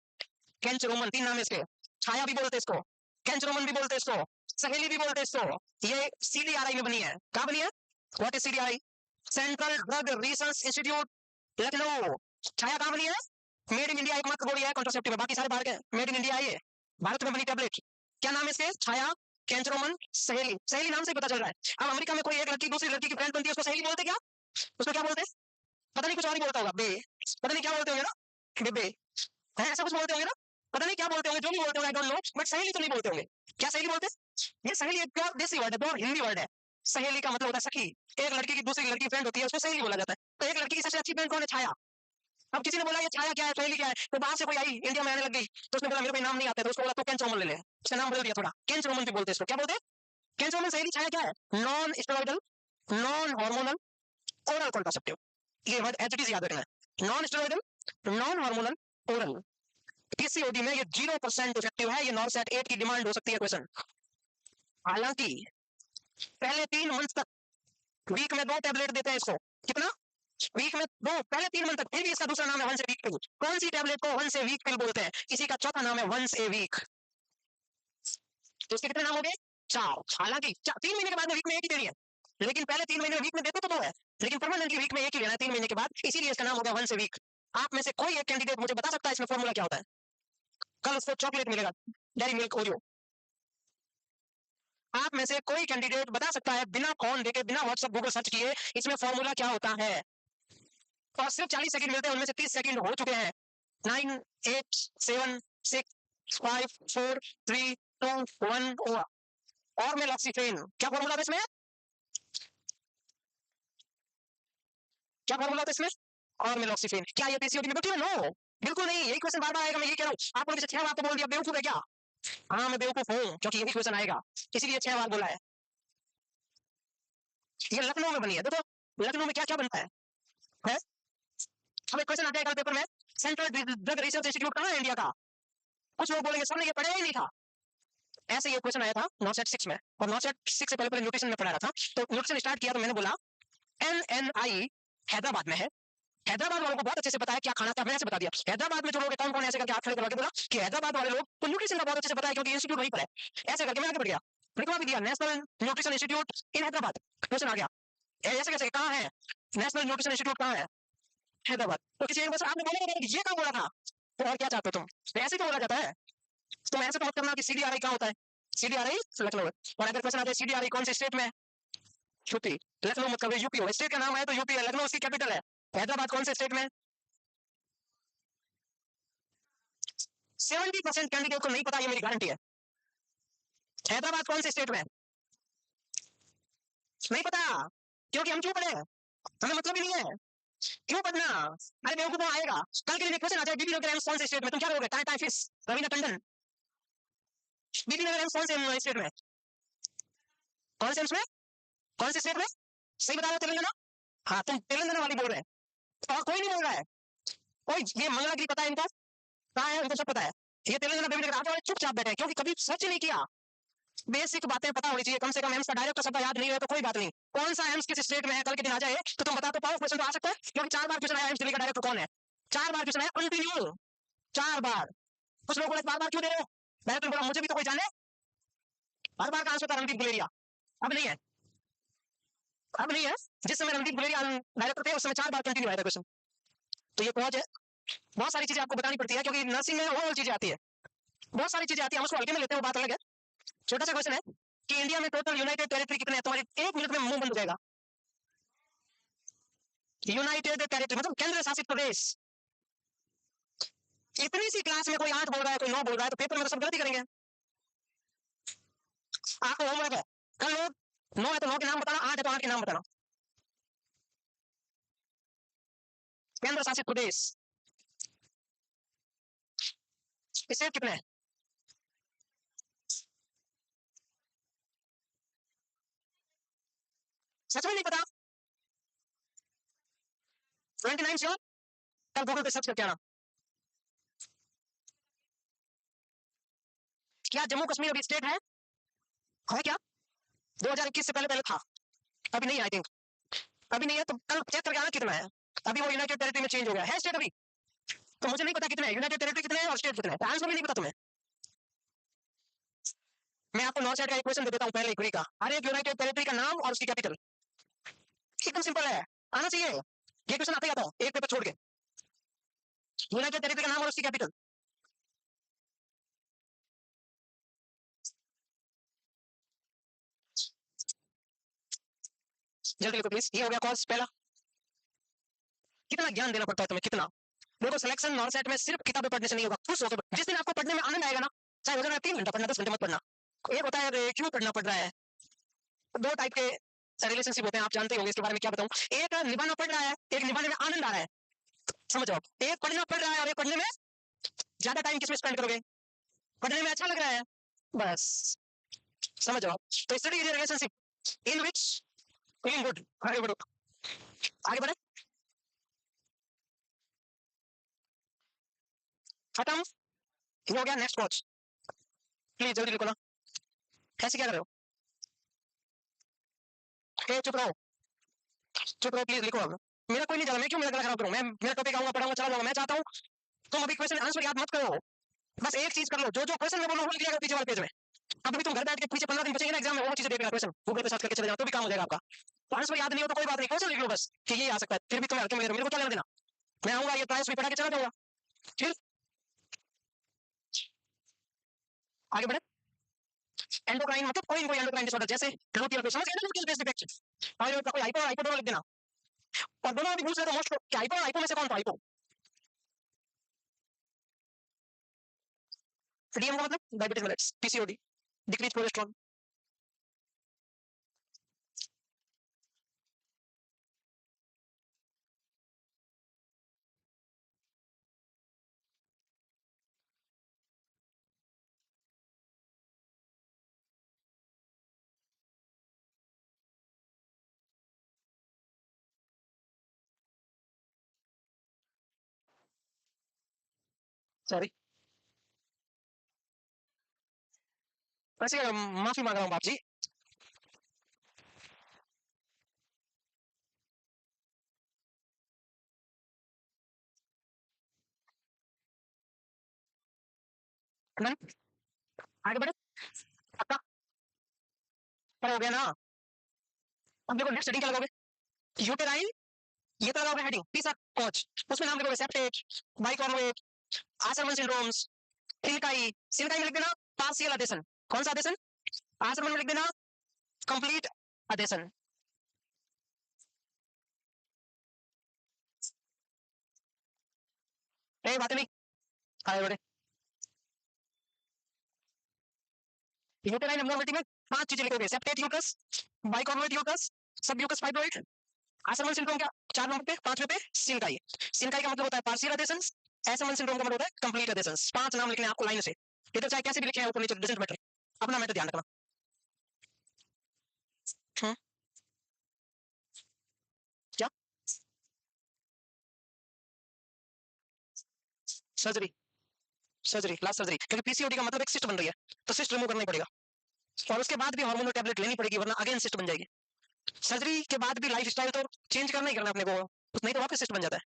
कैंचरोमन, 3 नाम है इसके। छाया भी बोलते इसको, कैंचरोमन भी बोलते इसको, सहेली भी बोलते इसको। ये सीडीआरआई में बनी है। कहाँ बनी है? What is CDRI? Central Drug Research Institute, Lucknow. छाया कहाँ बनी है? मेड इन इंडिया एकमात्र गोली है कॉन्ट्रासेप्टिव में, बाकी सारे बाहर के। मेड इन इंडिया है ये, भारत में बनी टैबलेट। क्या नाम है इसके? छाया, कैंचरोमन, सहेली। सहेली नाम से ही पता चल रहा है। अब अमेरिका में कोई एक लड़की दूसरी लड़की की फ्रेंड बनती है, उसको सहेली बोलते क्या? उसको क्या बोलते? पता नहीं, कुछ और ही बोलता होगा, बे, पता नहीं क्या बोलते होंगे ना, बेबे है, ऐसा कुछ बोलते होंगे ना, पता नहीं क्या बोलते होंगे, जो भी बोलते होंगे आई डोंट नो, बट सहेली तो नहीं बोलते होंगे। क्या सहेली बोलते? ये सहेली एक प्योर देसी वर्ड है, प्योर हिंदी वर्ड है। सहेली का मतलब होता है सखी। एक लड़की की दूसरी लड़की फ्रेंड होती है, उसको सहेली बोला जाता है। तो एक लड़की की सबसे अच्छी फ्रेंड कौन है? छाया। अब किसी ने बोला ये छाया क्या है, सहेली क्या है, तो बाहर से कोई आई इंडिया में आने लग गई, तो उसने बोला मेरे को नाम नहीं आता, तो उसको बोला तो कैंच रोमन ले ले, उसका नाम बदल दिया थोड़ा, कैंच रोमन भी बोलते हैं इसको। क्या बोलते हैं? कैंच रोमन। सहेली। छाया क्या है? Non steroidal, non hormonal, oral contraceptive. ये वर्ड एज इट इज याद रखना है, non steroidal, non hormonal, oral. PCOD में ये 0% इफेक्टिव है, ये नॉर्सेट 8 की डिमांड हो सकती है क्वेश्चन। हालांकि पहले 3 मंथ तक वीक में 2 टैबलेट देते हैं इसको। कितना? वीक में 2, पहले 3 मंथ तक। फिर भी इसका दूसरा नाम है वंस ए वीक पिल। कौन सी टैबलेट को वंस ए वीक पिल बोलते हैं? इसी का चौथा नाम है वंस ए वीक। तो इसके कितने नाम हो गए? 4। हालांकि 3 महीने के बाद में वीक में एक ही देनी है, लेकिन पहले 3 महीने वीक में देते तो 2 है, लेकिन परमानेंटली वीक में एक ही लेना है 3 महीने के बाद, इसीलिए इसका नाम हो गया वंस ए वीक। आप में से कोई एक कैंडिडेट मुझे बता सकता है इसमें फॉर्मूला क्या होता है? कल उसको चॉकलेट मिलेगा, डेयरी मिल्क ओरियो। आप में से कोई कैंडिडेट बता सकता है बिना फोन देखे, बिना व्हाट्सएप गूगल सर्च किए, इसमें फॉर्मूला क्या होता है? और सिर्फ 40 सेकंड मिलते हैं, उनमें से 30 सेकंड हो चुके हैं। 9, 8, 7, 6, 5, 4, 3, 2, 1 ओवर। और में लॉक्सीफेन। क्या फॉर्मूला था इसमें? क्या फॉर्मूला था इसमें? और में लॉक्सीफेन। क्या ये पीसीओडी में बैठी है? नो, बिल्कुल नहीं। यही क्वेश्चन बार बार आएगा, मैं ये कह रहा हूँ। आप लोगों ने 6 बार तो बोल दिया, बेवकूफ है क्या? हाँ मैं बेवकूफ हूँ, क्योंकि यही क्वेश्चन आएगा, इसीलिए 6 बार बोला है। ये लखनऊ में बनी है, देखो लखनऊ में क्या क्या बनता है? अब एक क्वेश्चन आ जाएगा पेपर में, सेंट्रल ड्रग रिसर्च इंस्टीट्यूट कहाँ है इंडिया का? कुछ लोग बोलेंगे सर ने ये पढ़ा ही नहीं था। ऐसे ये क्वेश्चन आया था नॉट सेट 6 में, और नॉट सेट 6 से पहले पहले न्यूट्रिशन में पढ़ा रहा था। तो न्यूट्रिशन स्टार्ट किया तो मैंने बोला NNI हैदराबाद में है। हैदराबाद वालों को बहुत अच्छे से पता है क्या खाना था, मैंने ऐसे बता दिया। हैदराबाद में जो लोग कौन कौन ऐसे करके हाथ खड़े करके बोला कि हैदराबाद वाले लोग तो न्यूट्रिशन का बहुत अच्छे से पता है क्योंकि इंस्टीट्यूट वहीं पर है। ऐसे करके मैं आगे बढ़ गया, लिखवा भी दिया National Nutrition Institute in Hyderabad. Question आ गया ऐसे कैसे, कहाँ है नेशनल न्यूट्रिशन इंस्टीट्यूट, कहाँ है हैदराबाद। तो किसी एक आपने बोला ये कहाँ बोला था, तो और क्या चाहते हो तुम, तो ऐसे तो बोला जाता है। तुम ऐसे तो मत करना कि CDRI कहाँ होता है, CDRI लखनऊ है। और अगर क्वेश्चन आता है CDRI कौन से स्टेट में है, यूपी। लखनऊ मत करो, यूपी हो, स्टेट का नाम है तो यूपी है, लखनऊ उसकी कैपिटल है। हैदराबाद कौन से स्टेट में, 70% कैंडिडेट को नहीं पता, ये मेरी गारंटी है। हैदराबाद कौन से स्टेट में, नहीं पता। क्योंकि हम क्यों पढ़े, हमें मतलब ही नहीं है, क्यों पढ़ना। अरे बेवकूफ आएगा, कल के लिए क्वेश्चन आ जाए बीबी नगर कौन से स्टेट में, तुम क्या करोगे, टाटा फिश, रवीना टंडन। बीबी नगर कौन से स्टेट में, कौन से उसमें, कौन से स्टेट में, सही बता रहे हो, तेलंगाना। हाँ तुम तेलंगाना वाली बोल रहे हैं, और कोई नहीं बोल रहा है, कोई। ये मंगलागिरी पता है इनको, कहाँ है उनको सब पता है। ये तेलंगाना बीबी नगर आगे वाले चुपचाप बैठे हैं क्योंकि कभी सर्च नहीं किया। बेसिक बातें पता होनी चाहिए, कम से कम एम्स का डायरेक्ट शब्द याद नहीं है तो कोई बात नहीं। कौन सा एम्स किस स्टेट में है, कल के दिन आ जाए तो तुम बता तो पाओ, क्वेश्चन तो आ सकता है क्योंकि 4 बार क्वेश्चन आया एम्स दिल्ली का डायरेक्टर कौन है, 4 बार क्वेश्चन आया कंटिन्यू, 4 बार। कुछ लोग बोले बार बार क्यों दे रहे हो, मैंने तुम बोला मुझे भी तो कोई जाने, हर बार का आंसर था रणदीप गुलेरिया, अब नहीं है, अब नहीं है। जिस समय रणदीप गुलेरिया डायरेक्टर थे उस समय 4 बार कंटिन्यू आया था क्वेश्चन। तो ये पहुंच है, बहुत सारी चीजें आपको बतानी पड़ती है क्योंकि नर्सिंग में और चीजें आती है, बहुत सारी चीजें आती है, हम उसको हल्के में लेते हैं, वो बात अलग है। छोटा सा क्वेश्चन है कि इंडिया में टोटल यूनाइटेड टेरिटरी कितने हैं, तुम्हारे 1 मिनट में मुंह बंद हो जाएगा। यूनाइटेड टेरिटरी मतलब केंद्र शासित प्रदेश। इतनी सी क्लास में कोई 8 बोल रहा है, कोई 9 बोल रहा है, तो पेपर में तो सब गलती करेंगे। आपको होमवर्क है, कल लोग 9 है तो 9 के नाम बताना, 8 है तो 8 के नाम बताना। केंद्र शासित प्रदेश स्टेट कितने हैं, सच में नहीं पता, 29 श्योर, कल गूगल पे सर्च करके आना। क्या जम्मू कश्मीर अभी स्टेट है क्या, 2021 से पहले पहले था, अभी नहीं, आई थिंक अभी नहीं है, तो कल चेक करके आना कितना है। अभी वो यूनाइटेड टेरिटरी में चेंज हो गया है स्टेट अभी, तो मुझे नहीं पता कितने हैं यूनाइटेड टेरिटरी, कितने हैं और स्टेट कितने हैं, आंसर भी नहीं पता तुम्हें। मैं आपको नॉर्थ साइड का एक क्वेश्चन दे देता हूँ पहले ही का, हर एक यूनाइटेड टेरिटरी का नाम और उसकी कैपिटल, एकदम सिंपल है, आना चाहिए, ये क्वेश्चन आता ही आता है एक पेपर छोड़ के। यूनाइटेड टेरिटरी का नाम और उसकी कैपिटल, जल्दी लिखो प्लीज। ये हो गया कॉज पहला। कितना ज्ञान देना पड़ता है तुम्हें, कितना। देखो सिलेक्शन नॉर्थ साइड में सिर्फ किताबें पढ़ने से नहीं होगा, खुश होकर जिस दिन आपको पढ़ने में आनंद आएगा ना, चाहे रोजाना 3 घंटा पढ़ना, 10 घंटे मत पढ़ना। एक होता है क्यों पढ़ना पड़ रहा है, दो टाइप के रिलेशनशिप होते हैं, आप जानते होंगे, इसके बारे में क्या बताऊं। एक निभाना पड़ रहा है, एक निभाने में आनंद आ रहा है, समझ आओ। एक पढ़ना पड़ रहा है और एक पढ़ने में ज्यादा टाइम किसमें स्पेंड करोगे, पढ़ने में अच्छा लग रहा है, बस समझ आओ। तो study is relationship in which feeling good. आगे बढ़ो, आगे बढ़े, खत्म, ये हो गया नेक्स्ट वॉच। प्लीज जल्दी लिखो ना, ऐसे क्या कर रहे हो, चुप रहो, चुप रहो प्लीज, लिखो अब। मेरा कोई नहीं जाता, मैं क्यों मेरा गला खराब करूं, मैं मेरा टॉपिक आऊंगा पढ़ाऊंगा चला जाऊंगा, मैं चाहता हूं तुम अभी क्वेश्चन आंसर याद मत करो, बस एक चीज कर लो, जो जो क्वेश्चन मैं बोलूं वो लिख लिया पीछे वाले पेज में। अब भी तुम घर बैठ के पीछे 15 दिन बचेंगे ना एग्जाम में, वो चीजें देख लेना, क्वेश्चन गूगल पे सर्च करके चले जाओ तो भी काम हो जाएगा आपका। तो आंसर याद नहीं हो तो कोई बात नहीं, क्वेश्चन लिख लो बस कि ये आ सकता है, फिर भी तुम हल्के में ले रहे हो, मेरे को क्या लेना देना। मैं आऊंगा ये प्राइस भी पढ़ा के चला जाऊंगा, फिर आगे बढ़े। एंडोक्राइन मतलब कोई कोई एंडोक्राइन डिसऑर्डर, जैसे ग्लूटियल पे समझ गए ना, ग्लूटियल बेस डिफेक्ट, थायराइड का कोई हाइपो हाइपो दोनों लिख देना। और दोनों भी पूछ रहे तो मोस्ट क्या हाइपो, हाइपो में से कौन था हाइपो, डीएम का मतलब diabetes mellitus, PCOD, decrease cholesterol. Sorry, वैसे माफी मांग रहा हूँ बाप जी। डन, आगे बढ़े। पक्का, पर हो गया ना। अब देखो नेक्स्ट हेडिंग क्या लगाओगे? यूटेराइन, ये तो लगाओगे हेडिंग पीसा कोच, उसमें नाम लिखोगे सेप्टेट, बाइकॉर्नुएट, आसरमन सिंड्रोम्स, सिल्काई। सिल्काई में लिख देना पार्शियल अडेशन। कौन सा अडेशन? आसरमन में लिख देना कंप्लीट अडेशन। ए बातें नहीं, आगे बढ़े। यूटेराइन एब्नॉर्मलिटी में पांच चीजें लिखोगे, सेप्टेट यूट्रस, बाइकॉर्नुएट यूट्रस, सब यूट्रस फाइब्रॉइड, आसरमन सिंड्रोम क्या? चार नंबर पे, पांचवे पे सिल्काई। सिल्काई का मतलब होता है पार्शियल अडेशन, एसरमन सिंड्रोम का मतलब होता है कंप्लीट अडेशन। पांच नाम लिखने हैं आपको लाइन से, इधर चाहे कैसे भी लिखे हैं ऊपर नीचे डजंट मैटर, अपना मैटर ध्यान रखना। हम्म, क्या? सर्जरी, सर्जरी, लास्ट सर्जरी, क्योंकि पीसीओडी का मतलब एक सिस्ट बन रही है, तो सिस्ट रिमूव करना ही पड़ेगा, और उसके बाद भी हार्मोनल टैबलेट लेनी पड़ेगी, वरना अगेन सिस्ट बन जाएगी। सर्जरी के बाद भी लाइफ स्टाइल तो चेंज करना ही करना अपने को, नहीं तो वापस सिस्ट बन जाता है।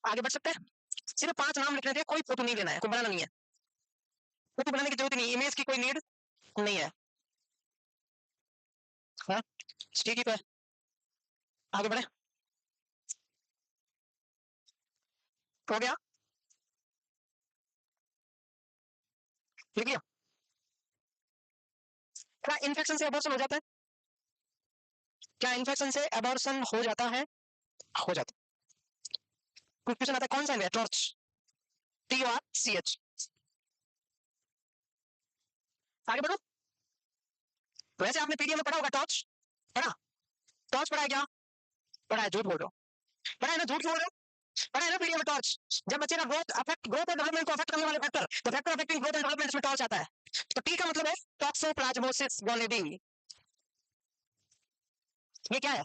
आगे बढ़ सकते हैं। सिर्फ पांच नाम लिखने थे, कोई फोटो नहीं लेना है, कोई बनाना नहीं है, फोटो बनाने की जरूरत नहीं, इमेज की कोई नीड नहीं है। हाँ ठीक है, आगे बढ़े। हो गया, लिख लिया। क्या इन्फेक्शन से अबॉर्शन हो जाता है? क्या इन्फेक्शन से अबॉर्शन हो जाता है? हो जाता है। कुछ क्वेश्चन आता है, कौन सा है टॉर्च? TORCH। आगे बढ़ो। वैसे आपने पीडीएफ में पढ़ा होगा टॉर्च, पढ़ा? टॉर्च पढ़ा है क्या? पढ़ा है, झूठ बोल रहे हो। पढ़ा है ना, झूठ क्यों बोल रहे हो? पढ़ा है ना पीडीएफ में टॉर्च। जब बच्चे का ग्रोथ और डेवलपमेंट को अफेक्ट करने वाले फैक्टर, तो factor affecting growth and development इसमें टॉर्च आता है। तो टी का मतलब है टॉक्सोप्लाज्मोसिस गोनेडी। ये क्या है?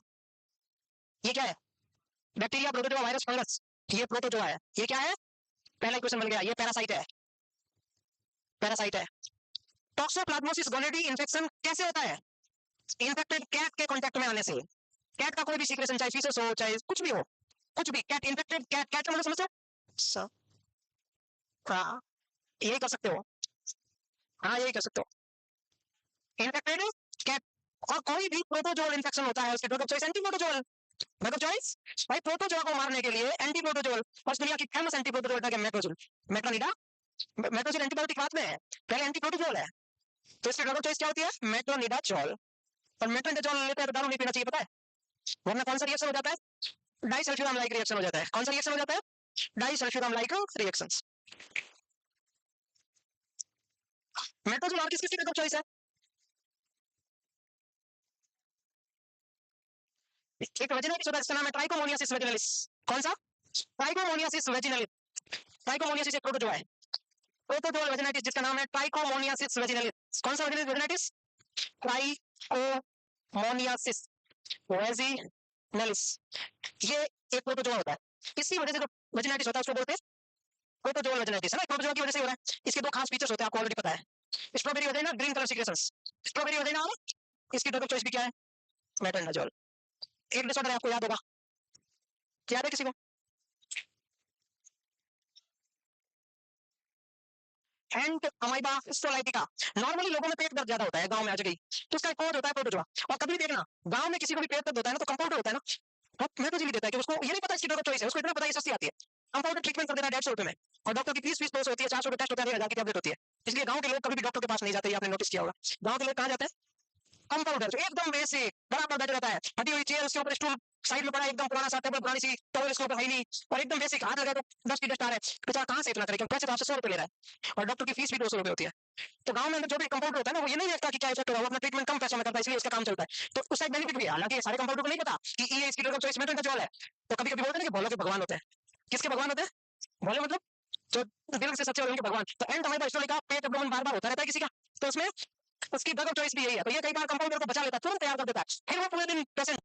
ये क्या है? Bacteria, protozoa, virus, fungus. ये प्रोटोजोआ है। ये क्या है? पहला क्वेश्चन बन गया, ये पैरासाइट है, पैरासाइट है। टॉक्सोप्लाज्मोसिस गोनेडी इन्फेक्शन कैसे होता है? इन्फेक्टेड कैट के कांटेक्ट में आने से। कैट का कोई भी सीक्रेशन, चाहे फीसस हो चाहे कुछ भी हो, कुछ भी, कैट इन्फेक्टेड, कैट, कैट का मतलब समझते हो? हाँ, यही कर सकते हो। हाँ यही कर सकते हो, इन्फेक्टेड कैट। और कोई भी प्रोटोजोल इन्फेक्शन होता है, उसके drug of choice anti protozoal. Drug of choice भाई, प्रोटोजोआ को मारने के लिए एंटी प्रोटोजोल, और दुनिया की फेमस एंटी प्रोटोजोल ड्रग है मेट्रोजोल, मेट्रोनिडा। मेट्रोजोल एंटीबायोटिक बाद में है, पहले एंटी प्रोटोजोल है। तो इसकी ड्रग ऑफ चॉइस क्या होती है? मेट्रोनिडाजोल। और मेट्रोनिडाजोल लेते हैं तो दारू नहीं पीना चाहिए, पता है? वरना कौन सा रिएक्शन हो जाता है? डाइसल्फ्यूराम लाइक रिएक्शन हो जाता है। कौन सा रिएक्शन हो जाता है? Disulfiram like reactions. मेट्रोजोल और किस किस ड्रग ऑफ चॉइस है? एक वेजिनाइटिस होता है जिसका नाम है ट्राइकोमोनियासिस वेजिनालिस। कौन सा? Trichomoniasis vaginalis. ट्राइकोमोनियासिस एक प्रोटोजोआ है, प्रोटोजोल वेजिनाइटिस जिसका नाम है ट्राइकोमोनियासिस वेजिनालिस। कौन सा वेजिनाइटिस? Trichomoniasis vaginalis. ये एक प्रोटोजोआ होता है, इसी वजह से जो वेजिनाइटिस होता है उसको बोलते हैं प्रोटोजोल वेजिनाइटिस, है ना? प्रोटोजोआ की वजह से हो रहा है। इसके दो खास फीचर्स होते हैं, आपको ऑलरेडी पता है। Strawberry vagina, green colour secretions. Strawberry vagina, और इसकी ड्रग ऑफ चॉइस भी क्या है? मेट्रोनिडाजोल। एक डिसऑर्डर आपको याद होगा, याद है किसी को? And अमाइबा histolytica. नॉर्मली लोगों में पेट दर्द ज्यादा होता है, गांव में आ गई, तो उसका कोड होता है प्रोटोजोआ। और कभी देखना गांव में किसी को भी पेट दर्द होता है ना, तो कंपाउंडर होता है ना, तो मेट्रोजिल देता है कि उसको ये नहीं पता इसकी ड्रग चॉइस है, उसको इतना पता है ये सस्ती आती है, कंपाउंडर ट्रीटमेंट कर देना 150 रुपए में। और डॉक्टर की फीस फीस 200 होती है, 400 रुपए टेस्ट होता है, 1000 की टैबलेट होती है। इसलिए गांव के लोग कभी भी डॉक्टर के पास नहीं जाते, ये आपने नोटिस किया होगा। गांव के लोग कहाँ जाते हैं? कंपाउंडर, जो एकदम बेसिक बराबर बैठ रहता है, हटी हुई चेयर, उसके ऊपर स्टूल साइड में पड़ा है, एकदम पुराना सा टेबल, पुरानी सी टॉवल इसके ऊपर है ही नहीं, और एकदम बेसिक, हाथ लगा तो डस्ट की डस्ट आ रहा है, बेचारा कहाँ से इतना करे, क्योंकि पैसे तो आपसे 100 रुपए ले रहा है, और डॉक्टर की फीस भी 200 रुपए होती है। तो गांव में अंदर जो भी कंपाउंडर होता है ना, वो ये नहीं देखता कि क्या इफेक्ट होगा, वो अपना ट्रीटमेंट कम पैसों में करता है, इसलिए उसका काम चलता है। तो उसका एक बेनिफिट भी है, हालांकि सारे कंपाउंडर को नहीं पता कि ये इसकी ड्रग ऑफ चॉइस मेट्रोनिडाजोल है। तो कभी कभी बोलते हैं कि भोलों के भगवान होते हैं। किसके भगवान होते हैं? भोले मतलब जो दिल से सच्चे होंगे भगवान। तो एंड हमारे हिस्टोरी का पेट प्रॉब्लम बार बार होता रहता है किसी का, तो उसमें उसकी ड्रग ऑफ चॉइस भी यही है, तो ये कई बार कंपाउंडर को बचा लेता है, तुरंत तैयार कर देता है, फिर वो पूरे दिन पेशेंट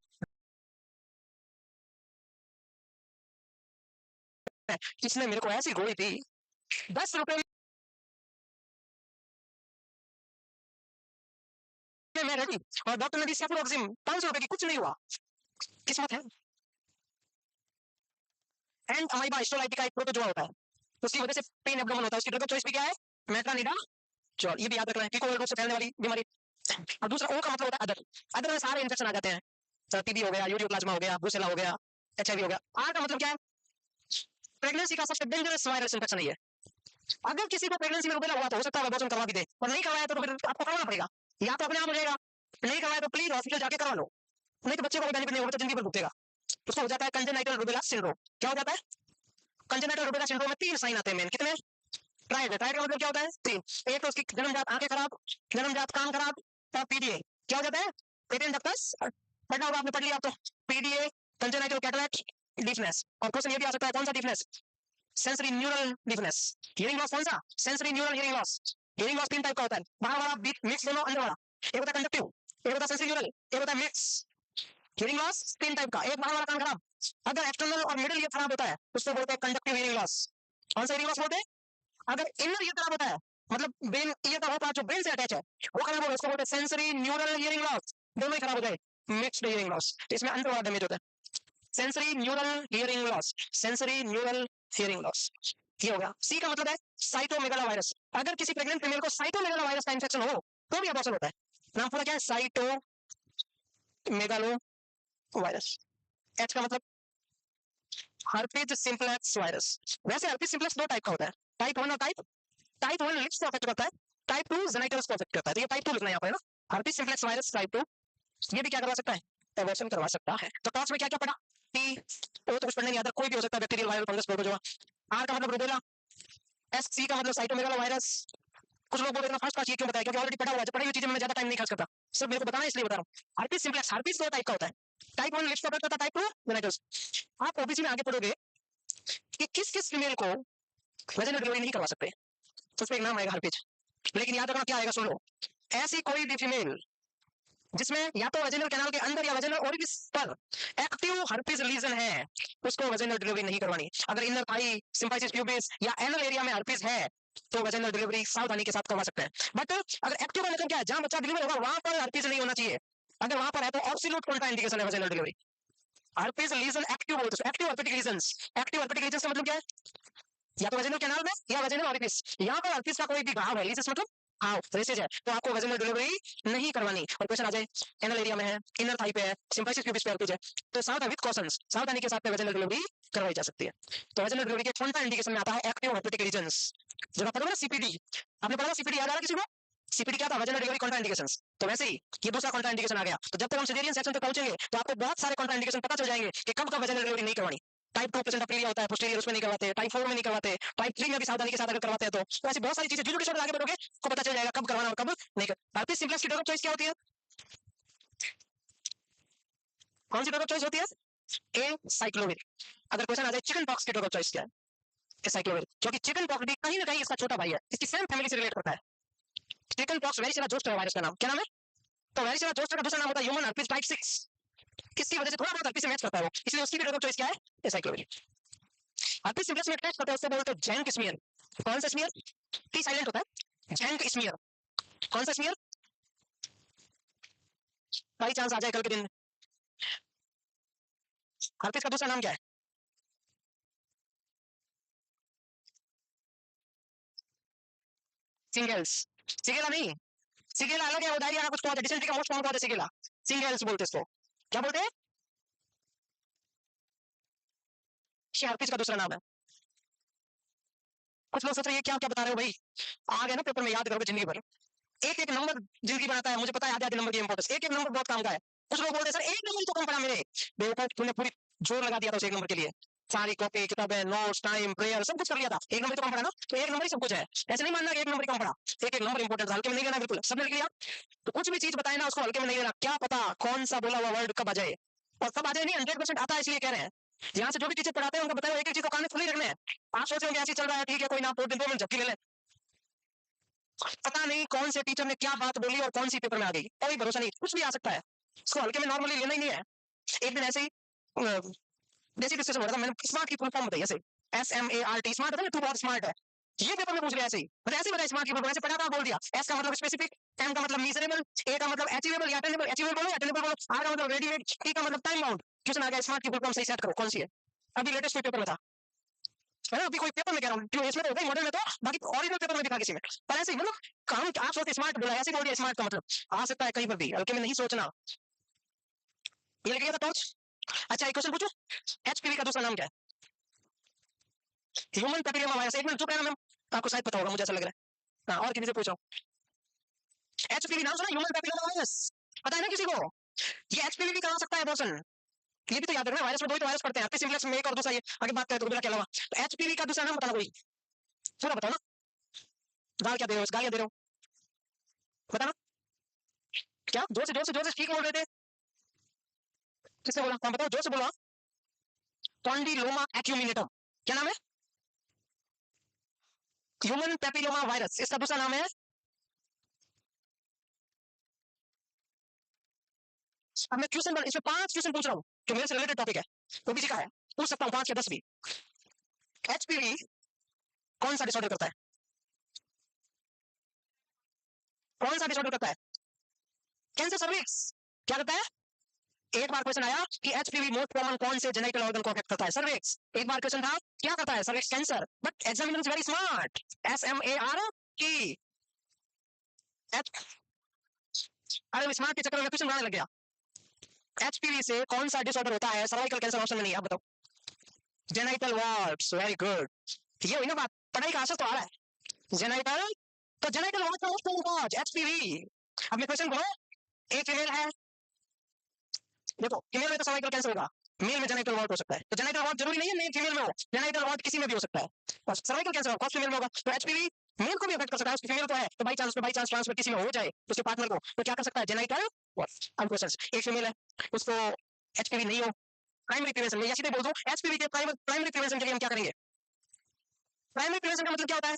किसने मेरे को ऐसी गोली दी 10 रुपए में मैं रेडी, और डॉक्टर ने दी सेफ्रोक्सिम 500 रुपए की, कुछ नहीं हुआ। किस्मत है। एंड अमाइबा हिस्टोलाइटिका एक प्रोटोजोआ होता है, तो उसकी वजह से पेन एब्डोमेन होता है। उसकी ड्रग ऑफ चॉइस भी क्या है? मेट्रानिडाजोल। ये भी याद रखना है, फीको रूप से फैलने वाली बीमारी। और दूसरा ओ का मतलब होता है अदर। अदर में सारे इन्फेक्शन आ जाते हैं, टीबी हो गया, यूरियोप्लाज्मा हो गया, ब्रूसेला हो गया, एचआईवी हो गया। आर का मतलब क्या है? प्रेगनेंसी का सबसे डेंजरस वायरस इन्फेक्शन है। अगर किसी को प्रेगनेंसी में रुबेला हुआ तो हो सकता है अबॉर्शन करवा भी दे, और नहीं करवाया तो फिर आपको करवाना पड़ेगा, या तो अपने आप हो जाएगा, नहीं करवाया तो प्लीज हॉस्पिटल जाके करवा लो, नहीं तो बच्चे को बेनिफिट नहीं होगा, तो जिंदगी भर भुगतेगा। उसको हो जाता है कंजेनाइटल रुबेला सिंड्रोम। क्या हो जाता है? कंजेनाइटल रुबेला सिंड्रोम में 3 साइन आते हैं मेन। कितने? ट्राइड। ट्राइड का मतलब क्या होता है? 3। एक तो उसकी जन्मजात आंखें खराब, जन्मजात कान खराब, और पीडीए। क्या हो जाता है? पेटेंट डक्टस, पढ़ना होगा, आपने पढ़ लिया आप तो। PDA, congenital cataract, deafness. और क्वेश्चन ये भी आ सकता है, कौन सा deafness? Sensory neural deafness. Hearing loss कौन सा? Sensory neural hearing loss. Hearing loss 3 type का होता है, बाहर वाला, मिक्स दोनों, अंदर वाला। एक होता है कंडक्टिव, एक होता है सेंसरी न्यूरल, एक होता है मिक्स। हियरिंग लॉस 3 टाइप का, एक बाहर वाला कान खराब, अगर एक्सटर्नल और मिडिल ईयर खराब होता है उसको बोलते हैं कंडक्टिव हियरिंग लॉस। कौन सा हियरिंग लॉस बोलते हैं? अगर इनर ईयर खराब होता है, मतलब ब्रेन ईयर का वो पार्ट जो ब्रेन से अटैच है वो खराब होगा, उसको बोलते हैं सेंसरी न्यूरल हियरिंग लॉस। दोनों ही खराब हो जाए, मिक्स्ड हियरिंग लॉस। इसमें अंदर वाला डैमेज होता है। Sensory neural hearing loss, sensory neural hearing loss. ये हो गया। सी का मतलब है साइटोमेगाला वायरस। अगर किसी प्रेग्नेंट फीमेल को साइटोमेगाला वायरस का इंफेक्शन हो तो भी अबॉर्शन होता है। नाम पूरा क्या है? Cytomegalo virus. एच का मतलब हर्पीज सिंप्लेक्स वायरस। वैसे हर्पीज सिंप्लेक्स 2 टाइप का होता है, टाइप 1 और टाइप 1 लिप्स को अफेक्ट करता है, टाइप 2 जेनिटल्स को अफेक्ट करता है। तो ये टाइप 2 लिखना है यहाँ पर ना, हर्पीज सिंप्लेक्स वायरस टाइप 2। ये भी क्या करवा सकता है? एबॉर्शन करवा सकता है। तो टॉक्स में क्या क्या पढ़ा? टी, ओ तो कुछ पढ़ने नहीं आता, कोई भी हो सकता है, bacterial, viral, fungus, protozoa. R का मतलब रूबेला, एस सी का मतलब साइटोमेगाला वायरस। कुछ लोग बोल रहे हैं फर्स्ट क्लास, ये क्यों बताया? क्योंकि ऑलरेडी पढ़ा हुआ है, पढ़ी हुई चीजें में ज्यादा टाइम नहीं खर्च करता, सिर्फ मेरे को बताना है इसलिए बता रहा हूँ। हर्पीज सिंप्लेक्स, हर्पीज 2 टाइप का होता है, टाइप 1 लिप्स को अफेक्ट करता है, टाइप 2 जेनिटल्स। आप ओबीसी में आगे पढ़ोगे कि किस किस फीमेल को वजन डिलीवरी नहीं करवा सकते, तो उसमें एक नाम आएगा हर्पीज। लेकिन याद रखना क्या आएगा, सुन लो। ऐसी कोई भी फीमेल जिसमें या तो वेजिनल कैनाल के अंदर या वेजिनल ओरिफिस पर एक्टिव हर्पीज लीजन है, उसको वेजिनल डिलीवरी नहीं करवानी। अगर इनर थाई, सिम्फाइसिस प्यूबिस या एनल एरिया में हर्पीज है तो वेजिनल डिलीवरी सावधानी के साथ करवा सकते हैं। बट अगर एक्टिव का मतलब क्या है? जहां बच्चा डिलीवर होगा वहां पर हर्पीज नहीं होना चाहिए। अगर वहां पर है तो एब्सोल्यूट कॉन्ट्राइंडिकेशन है vaginal delivery. Herpes lesion active बोलते हैं, active herpetic lesions. Active herpetic lesions का मतलब क्या है? या तो वेजिनल कैनाल में या वेजिनल ओरिफिस। यहाँ पर हर्पीज का कोई भी घाव है, लीजंस मतलब हाँ रेसेज है, तो आपको वेजिनल डिलीवरी नहीं करवानी। और क्वेश्चन आ जाए एनल एरिया में है, इनर थाई पे है, सिंपैथिक प्यूबिस पे हर्पीज है, तो सावधान विद कॉशंस, सावधानी के साथ वेजिनल डिलीवरी करवाई जा सकती है। तो वेजिनल डिलीवरी के कौन सा इंडिकेशन में आता है? Active herpetic lesions. जब आप पढ़ोगे ना सीपीडी, आपने पढ़ा सीपीडी, याद आ रहा किसी को? सीपीडी क्या था? Vaginal delivery contraindications. तो वैसे ही ये दूसरा कॉन्ट्राइंडिकेशन आ गया। तो जब तक हम सिजेरियन सेक्शन तक पहुंचेंगे तो आपको बहुत सारे कॉन्ट्राइंडिकेशन पता चल जाएंगे कि कब कब वेजिनल डिलीवरी नहीं करवानी। टाइप 2 प्लेसेंटा प्रीविया होता है, पोस्टीरियर उसमें नहीं करवाते, टाइप 4 में नहीं करवाते, टाइप 3 में भी सावधानी के साथ अगर करवाते हैं तो ऐसी बहुत सारी चीजें जो आगे बढ़ोगे को पता चल जाएगा कब करवाना और कब नहीं कर। हर्पीज सिम्प्लेक्स की ड्रग ऑफ चॉइस क्या होती है? कौन सी ड्रग ऑफ चॉइस होती है? ए साइक्लोविर। अगर क्वेश्चन आ जाए चिकन पॉक्स की ड्रग ऑफ चॉइस क्या है? ए साइक्लोविर। क्योंकि चिकन पॉक्स भी कहीं ना कहीं इसका छोटा भाई है, इसकी सेम फैमिली से रिलेट करता है। Chicken pox varicella zoster virus का नाम, क्या नाम है? तो वेरिसेला जोस्टर का दूसरा नाम होता है ह्यूमन हर्पीज टाइप 6। किसकी वजह से थोड़ा बहुत हर्पीज से मैच करता है वो, इसलिए उसकी भी ड्रग ऑफ चॉइस क्या है? ए साइक्लोविर। हर्पीज सिम्प्लेक्स में टेस्ट करते हैं, उसको बोलते हैं जैंक स्मीयर। कौन सा स्मीयर? टी साइलेंट होता है, जैंक स्मीयर। कौन सा स्मीयर? बाई चांस आ जाए कल के दिन। हर्पीज का दूसरा नाम क्या है? सिंगल्स। सिगेला नहीं, सिगेला अलग है, वो डायरिया का कुछ तो है, डिसेंट्री का मोस्ट कॉमन कॉज है सिगेला। सिंगल्स बोलते हैं इसको। क्या बोलते हैं? ये हर्पीज का दूसरा नाम है। कुछ लोग सोच रहे हैं क्या क्या बता रहे हो भाई, आ गए ना पेपर में, याद करोगे जिंदगी भर। एक एक नंबर जिंदगी बनाता है, मुझे पता है आधे आधे नंबर की इंपॉर्टेंस, एक एक नंबर बहुत काम का है। कुछ लोग बोलते हैं सर एक नंबर तो कम पड़ा मेरे। बेवकूफ, तूने पूरी जोर लगा दिया था उस एक नंबर के लिए, सारी कॉपी किताबें नोट्स टाइम प्रेयर सब कुछ कर लिया था, एक नंबर तो कम पड़ा ना, तो एक नंबर ही सब कुछ है। ऐसे नहीं मानना कि एक नंबर कम पड़ा, एक एक नंबर इंपॉर्टेंट, हल्के में नहीं लेना, बिल्कुल सबने लिख लिया। तो कुछ भी चीज बताए ना उसको हल्के में नहीं लेना, क्या पता कौन सा बोला हुआ वर्ड कब आ जाए, और कब आ जाए नहीं, 100% आता है, इसलिए कह रहे हैं। यहाँ से जो भी टीचर पढ़ाते हैं उनको बताओ एक एक चीज को कान में खुले रखने हैं। आप सोच रहे हो ऐसे चल रहा है ठीक है, कोई ना, 2 मिनट झपकी ले ले, पता नहीं कौन से टीचर ने क्या बात बोली और कौन सी पेपर में आ गई, कोई भरोसा नहीं, कुछ भी आ सकता है, इसको हल्के में नॉर्मली लेना ही नहीं है। एक दिन ऐसे ही बेसिक डिस्कशन हो रहा था, मैंने स्मार्ट की फुल फॉर्म बताई ऐसे, SMART, स्मार्ट होता है ना, तू बहुत स्मार्ट है, ये पेपर में पूछ लिया ऐसे ही, मतलब ऐसे बताया स्मार्ट की फुल फॉर्म, ऐसे पटाखा बोल दिया। एस का मतलब स्पेसिफिक, एम का मतलब मीजरेबल, ए का मतलब अचीवेबल या अटेनेबल, अचीवेबल बोलो अटेनेबल बोलो, आर का मतलब रेडिएट, टी का मतलब टाइम बाउंड। क्वेश्चन आ गया स्मार्ट की फुल फॉर्म सही सेट करो कौन सी है। अभी लेटेस्ट पेपर में था, है ना, अभी कोई पेपर में कह रहा हूँ, जो इसमें तो होगा मॉडल में, तो बाकी ओरिजिनल पेपर में दिखा किसी में, पर ऐसे ही मतलब काम आप सोचते स्मार्ट बोला, ऐसे बोल दिया स्मार्ट का मतलब आ सकता है कहीं पर भी, हल्के में नहीं सोचना। ये लिख लिया था टॉर्च। अच्छा एक क्वेश्चन पूछो, एचपीवी का दूसरा नाम क्या है? Human papilloma virus. एक मिनट चुप रहना मैम, आपको शायद पता होगा, मुझे ऐसा लग रहा है। हाँ, और किसी से पूछ रहा हूँ, एचपीवी नाम सुना, ह्यूमन पैपिलोमा वायरस, पता है ना किसी को? ये एचपीवी भी करा सकता है अबॉर्शन, ये भी तो याद रखना, वायरस में दो ही तो वायरस पढ़ते हैं, सिंपलेक्स में एक और दूसरा, ये आगे बात करें तो बिना क्या लगा। तो एचपीवी का दूसरा नाम बताना कोई, पूरा बताओ ना, गाल क्या दे रहे हो, गालियां दे रहे हो, बताना क्या, जोर से ठीक बोल रहे थे, किसने बोला, हाँ बताओ, जोर से बोला। कॉन्डिलोमा एक्यूमिनेटम, क्या नाम है? ह्यूमन पैपिलोमा वायरस, इसका दूसरा नाम है। अब मैं क्वेश्चन, इसमें 5 क्वेश्चन पूछ रहा हूँ जो मेरे से रिलेटेड टॉपिक है, तो भी है, पूछ सकता हूँ 5 या 10 भी। एचपीवी कौन सा डिसऑर्डर करता है, कौन सा डिसऑर्डर करता है? कैंसर सर्विक्स, क्या करता है? एक बार क्वेश्चन आया कि एचपीवी मोस्ट कॉमन कौन से जेनेटिकल ऑर्गन को अफेक्ट करता है, सर्विक्स। एक बार क्वेश्चन था क्या करता है, cervix cancer, but examiner is very smart, SMART, अरे स्मार्ट के चक्कर में क्वेश्चन बनाने लग गया। एचपीवी से कौन सा डिसऑर्डर होता है, सर्वाइकल कैंसर ऑप्शन में नहीं, आप बताओ। जेनाइटल वार्ड्स, वेरी गुड, ये हुई ना बात, पढ़ाई का असर तो आ रहा है। जेनाइटल, तो जेनाइटल वार्ड का मोस्ट कॉमन कॉज एचपीवी। अब मैं क्वेश्चन बोलो, एक फीमेल है, देखो फीमेल में तो सर्वाइकल कैंसर होगा, मेल में जेनाइटल वार्ड हो सकता है, तो जेनाइटल वार्ड जरूरी नहीं है मेल फीमेल में हो, जेनाइटल वार्ड किसी में भी हो सकता है, और सर्वाइकल कैंसर कौन फीमेल में होगा, तो एचपीवी मेल को भी अफेक्ट कर सकता है, उसकी फीमेल तो है, तो बाई चांस ट्रांसफर किसी में हो जाए उसके पार्टनर को, तो क्या कर सकता है, जेनाइटल वार्ड। अब क्वेश्चन, एक फीमेल है, उसको एचपीवी नहीं हो, प्राइमरी प्रिवेंशन में, या सीधे बोल दो एचपीवी के प्राइमरी प्रिवेंशन के लिए हम क्या करेंगे? प्राइमरी प्रिवेंशन का मतलब क्या होता है?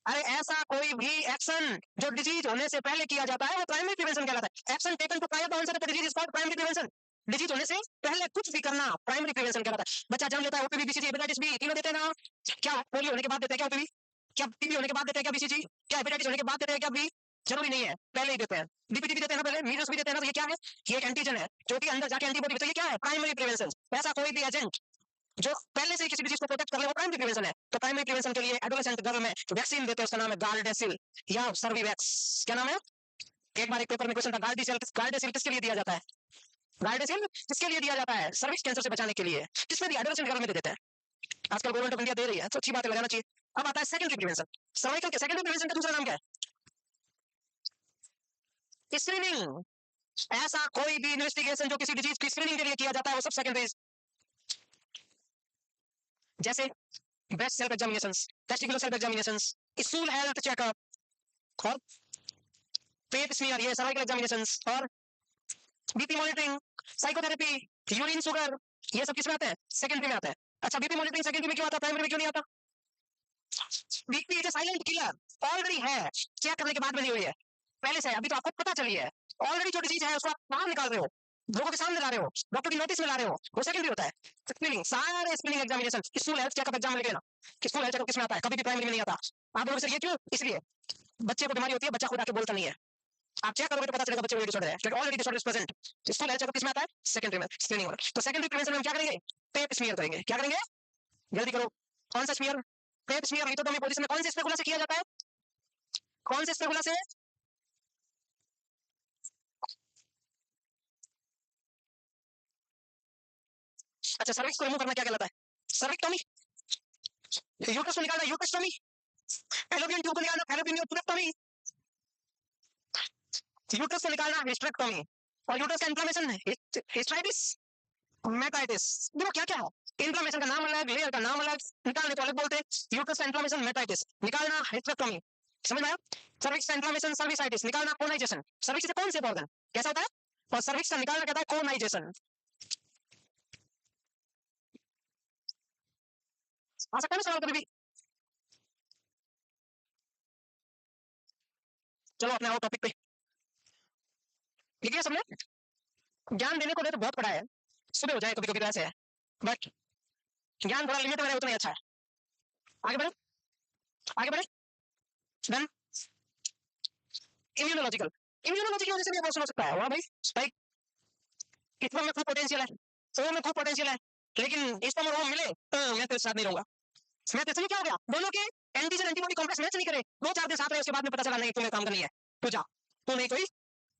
अरे ऐसा कोई भी एक्शन जो डिजीज होने से पहले किया जाता है वो प्राइमरी प्रिवेंशन कहलाता है। Action taken to prior the onset of the disease is called primary prevention. Disease होने से पहले कुछ भी करना प्राइमरी प्रिवेंशन कहलाता है। बच्चा जन्म लेता है, ओपीवी बीसीजी हेपेटाइटिस बी तीनों देते हैं ना, क्या पोलियो होने के बाद देते हैं क्या ओपीवी? क्या टीबी होने के बाद देते हैं क्या बीसीजी? क्या हेपेटाइटिस होने के बाद देते हैं क्या बी? जरूरी नहीं है, पहले ही देते हैं। डीपीटी भी देते हैं ना पहले, मीजल्स भी देते हैं ना, तो ये क्या है? ये एक एंटीजन है जो कि अंदर जाके एंटीबॉडी, तो ये क्या है? Primary prevention. ऐसा कोई भी एजेंट जो पहले से ही किसी डिजीज को प्रोटेक्ट कर ले वो प्राइमरी प्रिवेंशन है। तो प्राइमरी प्रिवेंशन के लिए एडोलेसेंट गर्ल में वैक्सीन देते हैं, उसका नाम है गार्डेसिल या सर्विवैक्स। क्या नाम है? एक बार एक पेपर में क्वेश्चन था, गार्डेसिल, गार्डेसिल किसके लिए दिया जाता है? गार्डेसिल किसके लिए दिया जाता है? सर्विक्स कैंसर से बचाने के लिए। किसमें दिया? एडोलेसेंट गर्ल में दे देते हैं। आजकल गवर्नमेंट ऑफ इंडिया दे रही है, तो अच्छी बात है, लगाना चाहिए। अब आता है सेकेंडरी प्रिवेंशन। सर्वाइकल के सेकेंडरी प्रिवेंशन का दूसरा नाम क्या है? स्क्रीनिंग। ऐसा कोई भी इन्वेस्टिगेशन जो किसी डिजीज की स्क्रीनिंग के लिए किया जाता है वो सब सेकेंडरी, जैसे breast self examination, testicular self examination, stool health checkup, और पेट स्मीयर, ये सर्वाइकल एग्जामिनेशन, और BP monitoring, psychotherapy, urine sugar, ये सब किसमें आता है? सेकेंडरी में आता है। अच्छा बीपी मॉनिटरिंग सेकेंडरी में क्यों आता है, प्राइमरी में क्यों नहीं आता? BP is silent killer, already है, चेक करने के बाद में नहीं हुई है, पहले से है, अभी तो आपको पता चली है। ऑलरेडी जो डिजीज है उसको आप बाहर निकाल रहे हो, लोगों के सामने ला रहे हो, डॉक्टर की नोटिस में ला रहे हो, वो सेकेंडरी होता है। स्क्रीनिंग, सारे screening examination, school health checkup exam लेके ना, स्कूल हेल्थ चेकअप किसमें आता है? कभी भी प्राइमरी में नहीं आता। आप लोग सर ये क्यों? इसलिए बच्चे को बीमारी होती है, बच्चा खुद आके बोलता नहीं है, आप चेक करोगे तो पता चलेगा बच्चे में डिसऑर्डर है, क्योंकि already disorder is present. School health checkup किसमें आता है? सेकेंडरी में, स्क्रीनिंग में। तो सेकेंडरी प्रिवेंशन में हम क्या करेंगे? पेप स्मीयर करेंगे। क्या करेंगे? जल्दी करो, कौन सा स्मीयर? पेप स्मीयर हिटोटोमी पोजीशन में कौन से स्पेकुला से किया जाता है? कौन से स्पेकुला से? अच्छा सर्विक्स को रिमूव करना क्या कहलाता है? सर्विक्टोमी। यूट्रस को निकालना यूट्रस्टोमी। फैलोपियन ट्यूब को निकालना फैलोपियन ट्यूबेक्टोमी। यूट्रस को निकालना हिस्टेरेक्टोमी। और यूट्रस का इन्फ्लेमेशन हिस्टाइटिस, मेटाइटिस, देखो क्या क्या है, इन्फ्लेमेशन का नाम अलग, लेयर का नाम अलग, निकालने को अलग बोलते हैं। यूट्रस का इन्फ्लेमेशन मेटाइटिस, निकालना हिस्टेरेक्टोमी। समझ में आया? सर्विक्स का इन्फ्लेमेशन सर्विसाइटिस, निकालना कोनाइजेशन। सर्विक्स से कौन से ऑर्गन कैसा होता है, और सर्विक्स का निकालना कहता है कोनाइजेशन। आ सकता है ना सवाल कभी भी? चलो अपने आओ टॉपिक पे, ठीक है सबने? ज्ञान देने को दे तो बहुत पढ़ा है, सुबह हो जाए कभी कभी तो ऐसे है, बट ज्ञान थोड़ा लिमिट में रहे उतना ही अच्छा है। आगे बढ़े, आगे बढ़े। देन इम्यूनोलॉजिकल, इम्यूनोलॉजी की वजह से भी अबॉर्शन हो सकता है। वाह भाई, स्पाइक कितना में खूब पोटेंशियल है, ओ में खूब पोटेंशियल है, लेकिन इस पर वो मिले तो मैं तेरे साथ नहीं रहूंगा। मैं तेरे से क्या हो गया, दोनों के एंटीजन एंटीबॉडी कॉम्प्लेक्स मैच नहीं करे, 2-4 दिन साथ रहे, उसके बाद में पता चला नहीं तुम्हें काम करनी है, तू जा, तू नहीं कोई,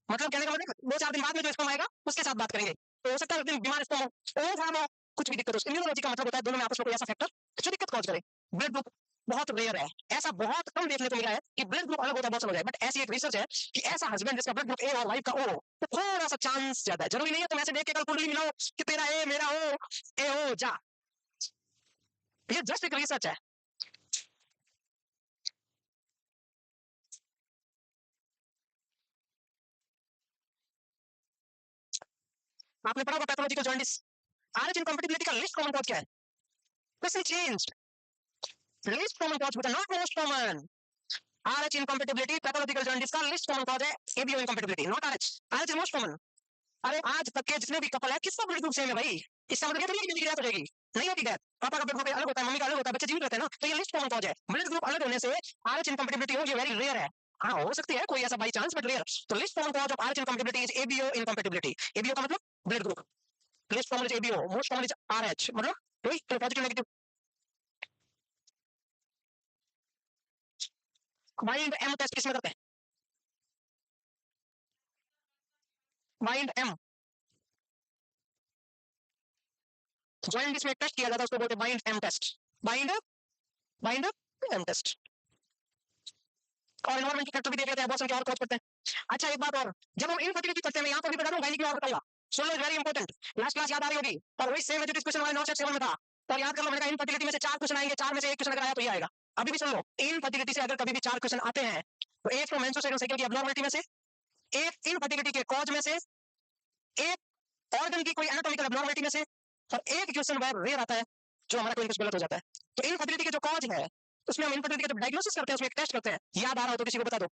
मतलब कहने का मतलब 2-4 दिन बाद में जो स्पर्म आएगा उसके साथ बात करेंगे, तो हो सकता है उस दिन बीमार स्पर्म हो, ओ फॉर्म हो, कुछ भी दिक्कत हो। इम्यूनोलॉजी का मतलब होता है दोनों में आपस में कोई ऐसा फैक्टर जो दिक्कत कॉज करे। ब्लड ग्रुप बहुत रेयर है, ऐसा बहुत कम देखने को मिला है कि ब्लड ग्रुप अलग होता है बहुत समझ है, बट ऐसी एक रिसर्च है कि ऐसा हस्बैंड जिसका ब्लड ग्रुप ए और वाइफ का ओ, तो थोड़ा सा चांस ज्यादा है। जरूरी नहीं है तुम ऐसे देख के कल कुंडली मिलाओ कि तेरा ए मेरा ओ, ए ओ जा, ये जस्ट एक रिसर्च है। आपने पढ़ा होगा पैथोलॉजिकल जॉन्डिस, RH इनकम्पेटिबिलिटी का लिस्ट कॉमन कॉज क्या है? Question changed, least common cause बता, not most common. RH incompatibility pathological jaundice का लिस्ट कॉमन कॉज है ABO incompatibility, not RH। RH is most common. अरे आज तक के जितने भी कपल है किसका ब्लड ग्रुप सेम है भाई? इसका मतलब ये तो नहीं कि डेथ हो जाएगी, नहीं होती डेथ, पापा का ब्लड ग्रुप अलग होता है, मम्मी का अलग होता है, बच्चे जीवित रहते हैं ना, तो ये लिस्ट कॉमन कॉज है। ब्लड ग्रुप अलग होने से RH इनकम्पेटिबिलिटी हो, ये वेरी रेयर है। हाँ हो सकती है कोई ऐसा बाई चांस, बट रेयर। तो least common cause of RH incompatibility is ABO incompatibility. ABO का मतलब blood group, least common is ABO, most common is RH, मतलब कोई positive negative. Bind M test किसमें करते हैं? बाइंड एम, जॉइंट में test किया जाता है उसको बोलते हैं bind M test, bind, bind M test. और एनवायरमेंट फैक्टर भी देख लेते हैं, बहुत सारे और कॉज करते हैं। अच्छा एक बात और, जब हम इनफर्टिलिटी करते हैं, मैं यहाँ पर भी बता दूं, गायनी की बात बताऊंगा, सुन लो, वेरी इंपॉर्टेंट, लास्ट क्लास याद आ रही होगी, और वही सेम जो डिस्कशन हमारे 9 सेक्शन में था, और याद कर लो, मैंने कहा इनफर्टिलिटी में से 4 क्वेश्चन आएंगे, 4 में से एक क्वेश्चन अगर आया तो ये आएगा। अभी भी सुन लो, इनफर्टिलिटी से अगर कभी भी 4 क्वेश्चन आते हैं, तो एक तो मेंस्ट्रुअल साइकिल की एब्नॉर्मलिटी में से, एक इनफर्टिलिटी के कॉज में से, एक ऑर्गन की कोई एनाटॉमिकल एब्नॉर्मलिटी में से, और एक क्वेश्चन बार रेयर आता है जो हमारा कोई कुछ गलत हो जाता है। तो इनफर्टिलिटी के जो कॉज है उसमें हम इनफर्टिलिटी का जब डायग्नोसिस करते हैं उसमें एक टेस्ट करते हैं, याद आ रहा हो तो किसी को बता दो।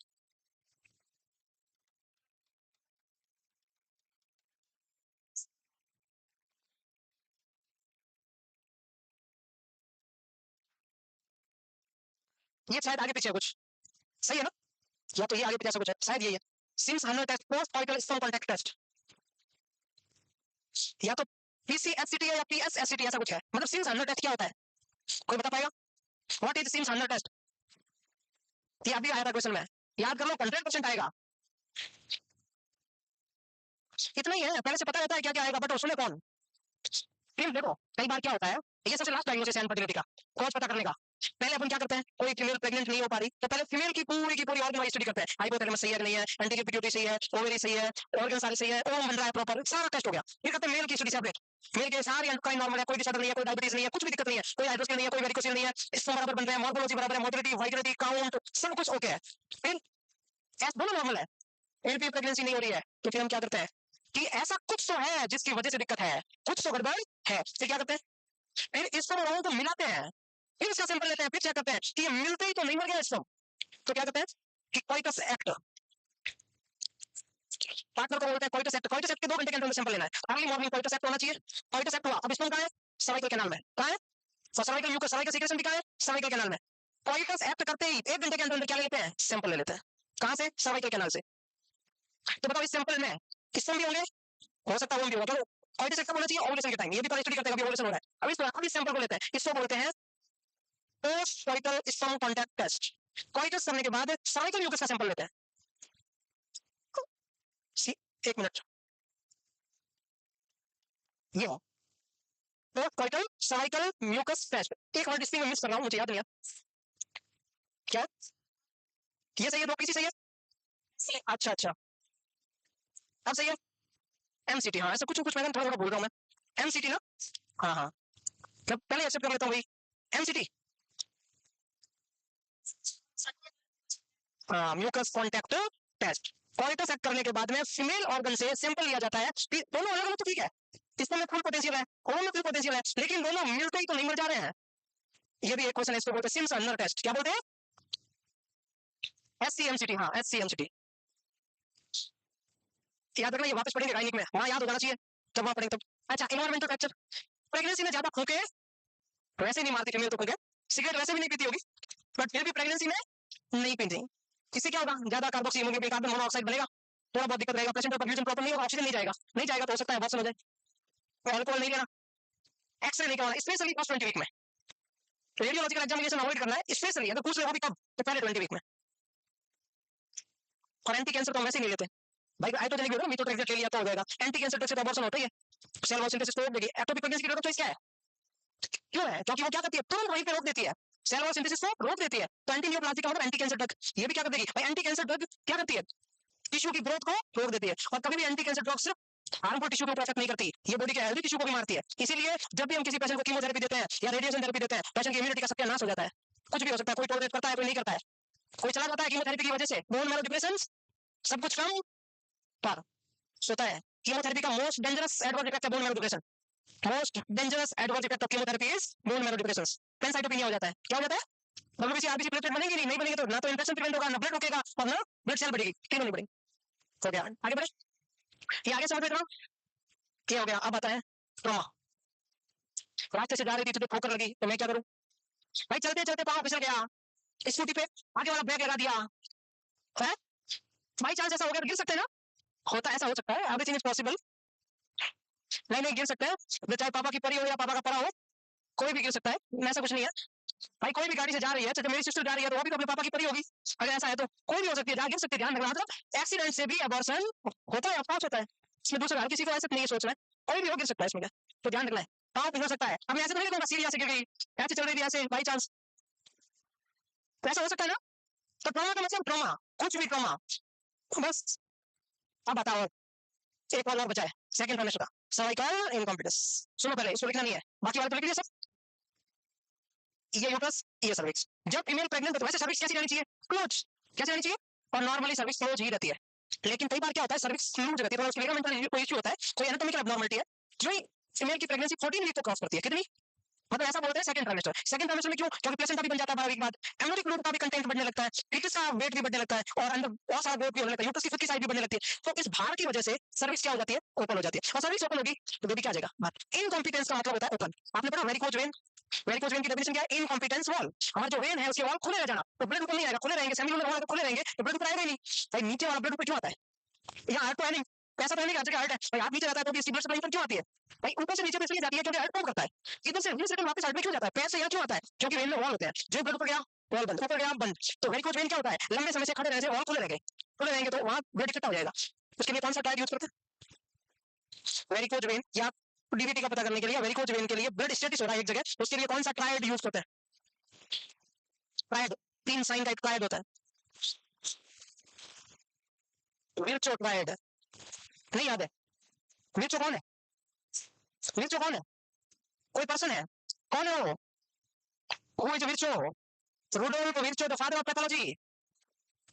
ये शायद आगे पीछे कुछ सही है ना, या तो ये आगे पीछे कुछ है, शायद यही है। Sims Huhner test, post coital sperm contact test, या तो PCSCT है या PSSCT, ऐसा कुछ है। मतलब सिम्स हनर टेस्ट क्या होता है, कोई बता पाएगा? What is Sims Huhner test? ये अभी आया था क्वेश्चन में, याद कर लो, 100% आएगा। इतना ही है, पहले से पता रहता है क्या क्या आएगा, बट वो सुने कौन? फिर देखो कई बार क्या होता है, ये सबसे लास्ट डायग्नोसिस है इनफर्टिलिटी का, कॉज पता करने का। पहले अपन क्या करते हैं, कोई फीमेल प्रेग्नेंट नहीं हो पा रही, तो पहले फीमेल की पूरी ऑर्गन वाइज स्टडी करते हैं, हाइपोथैलेमस सही है कि नहीं है, एंटीरियर पिट्यूटरी सही है, ओवरी सही है, ऑर्गन सारे सही है, ओवम बन रहा है प्रॉपर, सारा टेस्ट हो गया। फिर करते हैं मेल की स्टडी सेपरेट, मेल के सारे एंडोक्राइन नॉर्मल है, कोई डिसऑर्डर नहीं है, कोई डायबिटीज नहीं है, कुछ भी दिक्कत नहीं है, कोई हाइड्रोसिल नहीं है, कोई वेरिकोसिल नहीं है, स्पर्म बराबर बन रहे हैं, मॉर्फोलॉजी बराबर है, मोटिलिटी, वाइटलिटी, काउंट सब कुछ ओके है। फिर एस दोनों नॉर्मल है, एलपी प्रेगनेंसी नहीं हो रही है, तो फिर हम क्या करते हैं कि ऐसा कुछ तो है जिसकी वजह से दिक्कत है, कुछ तो गड़बड़ है, फिर क्या करते हैं, फिर इस सब लोगों को मिलाते हैं, फिर इसका सैंपल लेते हैं, फिर चेक करते हैं कि ये मिलते ही तो नहीं मर गया इस सब, तो क्या करते हैं कि कोइटस एक्ट, पार्टनर को बोलते हैं कोइटस एक्ट, कोइटस एक्ट के 2 घंटे के अंदर सैंपल लेना है, अर्ली मॉर्निंग कोइटस एक्ट होना चाहिए, कोइटस एक्ट हुआ, अब स्पर्म कहाँ है, सर्वाइकल कैनाल में, कहाँ है, सर्वाइकल म्यूकस, सर्वाइकल सीक्रेशन भी कहाँ है, सर्वाइकल कैनाल में। कोइटस एक्ट करते ही 1 घंटे के अंदर क्या लेते हैं, सैंपल ले लेते हैं, कहाँ से, सर्वाइकल कैनाल से। तो बताओ इस सैंपल में स्पर्म भी होंगे, हो सकता है वो भी होगा, तो कोइटस एक्ट होना चाहिए ओवुलेशन के टाइम, ये भी पहले स्टडी करते हैं कभी ओवुलेशन हो रहा है। अब इस सैंपल को लेते हैं, इसको बोलते हैं post coital sperm contact test. Coitus करने के बाद सर्वाइकल म्यूकस का सैंपल लेते हैं, सी, 1 मिनट, ये post coital cervical mucus test, एक वर्ड इसमें मिस कर रहा हूं, मुझे याद नहीं है क्या, ये सही है, 2 किसी सही है, अच्छा अच्छा, अब सही है, MCT, हाँ ऐसा कुछ कुछ मैं थोड़ा थोड़ा भूल रहा हूँ मैं, MCT ना, हाँ हाँ, मैं पहले एक्सेप्ट कर लेता हूँ भाई, MCT, हाँ mucus contact test. Coitus act करने के बाद में फीमेल ऑर्गन से सैंपल लिया जाता है, दोनों अलग अलग तो ठीक है, इसमें फुल पोटेंशियल है, और में फुल पोटेंशियल है, लेकिन दोनों मिलते ही तो नहीं मर जा रहे हैं। ये भी एक क्वेश्चन है, इसको बोलते हैं सिम्स हनर टेस्ट, क्या बोलते हैं, SCMCT, हाँ SCMCT, याद रखना, ये वापस पढ़ेंगे गायनिक में, वहां याद हो जाना चाहिए, जब वहां पढ़ेंगे तब। अच्छा इन्वायरमेंटल फैक्टर, प्रेगनेंसी में ज्यादा फूके वैसे नहीं मारती फीमेल तो कोई, सिगरेट वैसे भी नहीं पीती होगी, बट फिर भी प्रेगनेंसी में नहीं पीती। इससे क्या होगा, ज्यादा कार्बोक्सी हीमोग्लोबिन कार्बन मोनोऑक्साइड बनेगा, थोड़ा बहुत दिक्कत रहेगा, प्लेसेंटा परफ्यूजन प्रॉपर नहीं होगा, ऑक्सीजन नहीं जाएगा, नहीं जाएगा तो हो सकता है अबॉर्शन हो जाए। अल्कोहल नहीं लेना, एक्सरे नहीं करवाना स्पेशली फर्स्ट 20 वीक में, रेडियोलॉजिकल एग्जामिनेशन अवॉइड करना है स्पेशली, अगर पूछ रहे हो भी कब तो पहले 20 वीक में। और एंटी कैंसर तो हम वैसे ही नहीं लेते भाई, हाइड्रोजेनिक भी होगा मीथोट्रेक्सेट ले लिया तो हो जाएगा, एंटी कैंसर ड्रग से तो अबॉर्शन होता ही है, सेल वॉल सिंथेसिस तो रोक देगी। एक्टोपिक प्रेगनेंसी की ड्रग चॉइस क्या है, क्यों है, क्योंकि वो क्या करती है, तुरंत वहीं पे रोक देती है, सेल वॉल सिंथेसिस को रोक देती है, तो एंटी न्यूप्लास्टिक का मतलब एंटी कैंसर ड्रग, ये भी क्या कर देगी भाई, एंटी कैंसर ड्रग क्या करती है, टिश्यू की ग्रोथ को रोक देती है, और कभी भी एंटी कैंसर ड्रग सिर्फ हार्मफुल टिश्यू को इफेक्ट नहीं करती, ये बॉडी के हेल्दी टिश्यू को भी मारती है। इसीलिए जब भी हम किसी पेशेंट को कीमोथेरेपी देते हैं या रेडिएशन थेरेपी देते हैं, पेशेंट की इम्यूनिटी का सत्यानाश हो जाता है, कुछ भी हो सकता है, कोई टॉलरेट करता है कोई नहीं करता है, कोई चला जाता है कीमोथेरेपी की वजह से, बोन मैरो डिप्रेशन सब कुछ कम पर होता है। कीमोथेरेपी का मोस्ट डेंजरस एडवर्स इफेक्ट है bone marrow depression, most dangerous adverse effect of chemotherapy is bone marrow depression, pancytopenia हो जाता है, क्या हो जाता है, डब्ल्यूबीसी आरबीसी प्लेटलेट बनेंगे नहीं बनेंगे तो ना तो इन्फेक्शन प्रिवेंट होगा, ना ब्लड रुकेगा और ना ब्लड सेल बढ़ेगी, तीनों नहीं बढ़ेंगे। हो गया, आगे बढ़े, ये आगे समझ रहे हो, क्या हो गया, अब आता है ट्रॉमा। रास्ते से जा रही थी तो ठोकर लगी तो मैं क्या करूं भाई, चलते चलते पाँव फिसल गया, स्कूटी पे आगे वाला ब्रेक लगा दिया है, बाई चांस ऐसा हो गया, गिर सकते हैं ना, होता है, ऐसा हो सकता है, एवरीथिंग इज पॉसिबल, नहीं नहीं गिर सकते हैं, चाहे पापा की परी हो या पापा का परा हो, कोई भी गिर सकता है, ऐसा कुछ नहीं है भाई, कोई भी गाड़ी से जा रही है, तो मेरी सिस्टर जा रही है तो वो भी तो अपने पापा की परी होगी, अगर ऐसा है तो कोई भी हो सकती है, जहाँ गिर सकती है, ध्यान रखना, मतलब एक्सीडेंट से भी अबॉर्शन होता है, ऑफकोर्स होता है, इसमें दूसरा हर किसी को ऐसा नहीं सोचना है, कोई भी हो गिर सकता है इसमें, तो ध्यान रखना है, पाँव पिघल सकता है, अब ऐसे तो नहीं कहूँगा सीढ़ियाँ से गिर गई, ऐसे चल रही थी ऐसे बाई चांस, ऐसा हो सकता है ना, तो ट्रॉमा का मतलब ट्रॉमा, कुछ भी ट्रॉमा, बस अब बताओ, एक और बचा है सेकंड ट्राइमेस्टर का, सर्वाइकल इनकॉम्पिटेंस, सुनो पहले इसको लिखना नहीं है, बाकी वाले तो लिख लीजिए सब, ये यूट्रस ये सर्विक्स, जब फीमेल प्रेग्नेंट है तो वैसे सर्विक्स कैसी रहनी चाहिए, क्लोज, कैसे रहनी चाहिए, और नॉर्मली सर्विक्स क्लोज ही रहती है, लेकिन कई बार क्या होता है सर्विक्स लूज रहती है, तो उसके लिगामेंटल कोई इशू होता है, कोई एनाटॉमिकल एब्नॉर्मलिटी है, जो फीमेल की प्रेगनेंसी 14 वीक को क्रॉस करती है, कितनी, मतलब ऐसा बोलते हैं सेकंड ट्राइमेस्टर में क्यों, क्योंकि प्लेसेंटा भी बन जाता है 12 वीक बाद, एमनियोटिक फ्लूइड का भी कंटेंट बढ़ने लगता है, फीटस का वेट भी बढ़ने लगता है, और अंदर बहुत सारा ग्रोथ भी होने लगता है, यूट्रस की खुद की साइज भी बढ़ने लगती है, तो इस भार की वजह से सर्विक्स क्या हो जाती है, ओपन हो जाती है, और सर्विक्स ओपन होगी तो बेबी क्या आ जाएगा, इनकॉम्पिटेंस का मतलब होता है ओपन, आपने पढ़ा वेरिकोज वेन, वेरिकोज वेन की डेफिनेशन क्या है, इनकॉम्पिटेंस वॉल, हमारा जो वेन है उसके वॉल खुले रह जाना, तो ब्लड ऊपर नहीं आएगा, खुले रहेंगे, सेमी होगा तो खुले रहेंगे, तो ब्लड ऊपर आएगा ही नहीं, भाई नीचे वाला ब्लड ऊपर क्यों आता है, यहाँ हार्ट तो है नहीं, पैसा तो है नहीं, जगह हार्ट है भाई, आप नीचे रहता है तो भी ब्लड सप्लाई ऊपर क्यों आती है भाई, ऊपर से नीचे इसलिए जाती है क्योंकि हार्ट पंप करता है, इधर से रिटर्न वापस हार्ट में क्यों जाता है, पैर से यहाँ क्यों आता है, क्योंकि वेन में वॉल होते हैं, जो ब्लड ऊपर गया वॉल बंद, ऊपर गया बंद, तो वेरिकोज वेन क्या होता है, लंबे समय से खड़े रहने से वॉल खुले रहेंगे, खुले रहेंगे तो वहाँ ब्लड इकट्ठा हो जाएगा, उसके लिए कौन सा टायर यूज करते हैं, वेरिकोज वेन या डीवीटी का पता करने के लिए, वेरिकोज वेन के लिए ब्लड स्टेटिस हो रहा है एक जगह, उसके लिए कौन सा ट्रायड यूज करते हैं, ट्रायड, 3 साइन का एक ट्रायड होता है, विर्चो ट्रायड, नहीं याद है, विर्चो कौन है, विर्चो कौन है, कोई पर्सन है, कौन है वो is Virchow, Rudolf Virchow the father of pathology,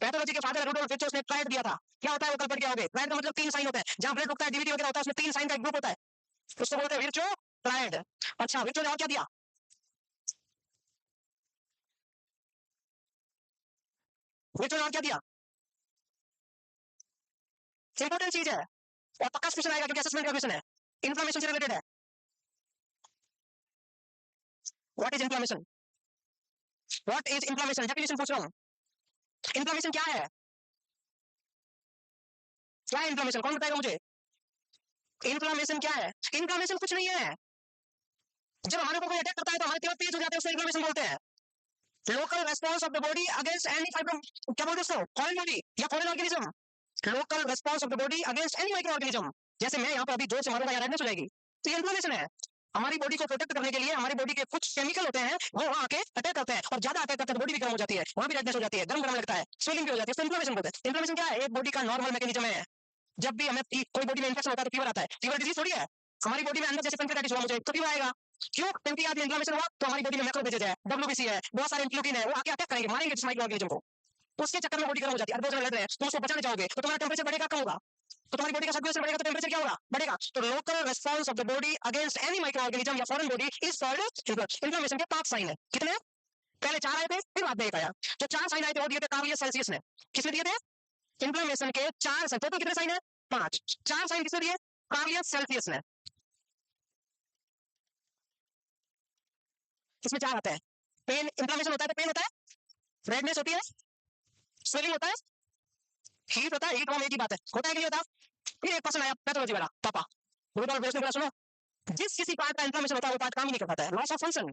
pathology के फादर रूडोल्फ विर्चो ने ट्रायड दिया था, क्या होता है वो कल पढ़ के आओगे, ट्रायड का मतलब 3 साइन होते हैं, जहां ब्लड रुकता है डीवीटी वगैरह होता है उसमें 3 साइन का एक ग्रुप होता है, उसको बोलते हैं विर्चो ट्रायड। अच्छा विर्चो ने और क्या दिया, विर्चो ने और क्या दिया, इंपॉर्टेंट चीज है, और पक्का क्वेश्चन आएगा क्योंकि असेसमेंट का क्वेश्चन है, इन्फ्लेमेशन से रिलेटेड है, what is inflammation, what is inflammation, definition पूछ रहा हूँ, इन्फ्लेमेशन क्या है, क्या है इन्फ्लेमेशन, कौन बताएगा मुझे, इन्फ्लेमेशन क्या है, इन्फ्लेमेशन कुछ नहीं है, जब हमारे ऊपर कोई अटैक करता है तो हमारे तीव्र तेज हो जाते हैं, उसको इन्फ्लेमेशन बोलते हैं, local response of the body against any fibro, क्या बोलते हैं उसको, फॉरेन बॉडी या foreign organism, local response of the body against any micro organism, जैसे मैं यहाँ पर अभी जोर से मारूंगा या रेडनेस हो जाएगी, तो ये इन्फ्लेमेशन है, हमारी बॉडी को प्रोटेक्ट करने के लिए हमारी बॉडी के कुछ केमिकल होते हैं वो वहाँ आके अटैक करते हैं, और ज्यादा अटैक करते हैं बॉडी भी गर्म हो जाती है, वहाँ भी रेडनेस हो जाती है, गर्म गर्म लगता है, स्वेलिंग भी हो जाती है, उसको इन्फ्लेमेशन बोलते हैं। इन्फ्लेमेशन क्या है, एक बॉडी का नॉर्मल मैकेनिज्म है, जब भी हमें कोई बॉडी में इंफेक्शन होता है तो फीवर आता है, फीवर डिजीज थोड़ी है, हमारी बॉडी में अंदर जैसे पेनक्रियाटिस हुआ मुझे तो फीवर आएगा, क्यों, क्योंकि आज इन्फ्लेमेशन हुआ तो हमारी बॉडी में मैक्रोफेजेज है, डब्ल्यूबीसी है, बहुत सारे इंटरल्यूकिन है, वो आके अटैक करेंगे, मारेंगे जिस माइक्रो ऑर्गेनिज्म को, तो उसके चक्कर में बॉडी गर्म हो जाती है, अरबों लड़ रहे हैं, तो उसको बचाने जाओगे तो तुम्हारा टेम्परेचर बढ़ेगा कम होगा, तो तुम्हारी बॉडी का सर्कुलेशन बढ़ेगा तो टेम्परेचर क्या होगा, बढ़ेगा, तो local response of the body against any micro organism या foreign body is called inflammation के 5 साइन है, कितने, पहले 4 आए थे फिर बाद में 1 आया, जो 4 साइन आए थे वो दिए थे कार्लियस सेल्सियस ने, किसने दिए थे, इन्फ्लेमेशन के 4 साइन, टोटल कितने साइन है, 5, 4 साइन किसने दिए, कार्लियस सेल्सियस ने, इसमें चार आता है, पेन इंफ्लेमेशन होता है तो पेन होता है, रेडनेस होती है, स्वेलिंग होता है, हीट होता है, हीट एक ही बात है, होता है कि नहीं होता। फिर एक पर्सन आया पैथोलॉजी वाला पापा, रूडोल्फ विर्चो ने सुनो, जिस किसी पार्ट का इंफ्लेमेशन होता है वो पार्ट काम ही नहीं कर पाता है, लॉस ऑफ फंक्शन।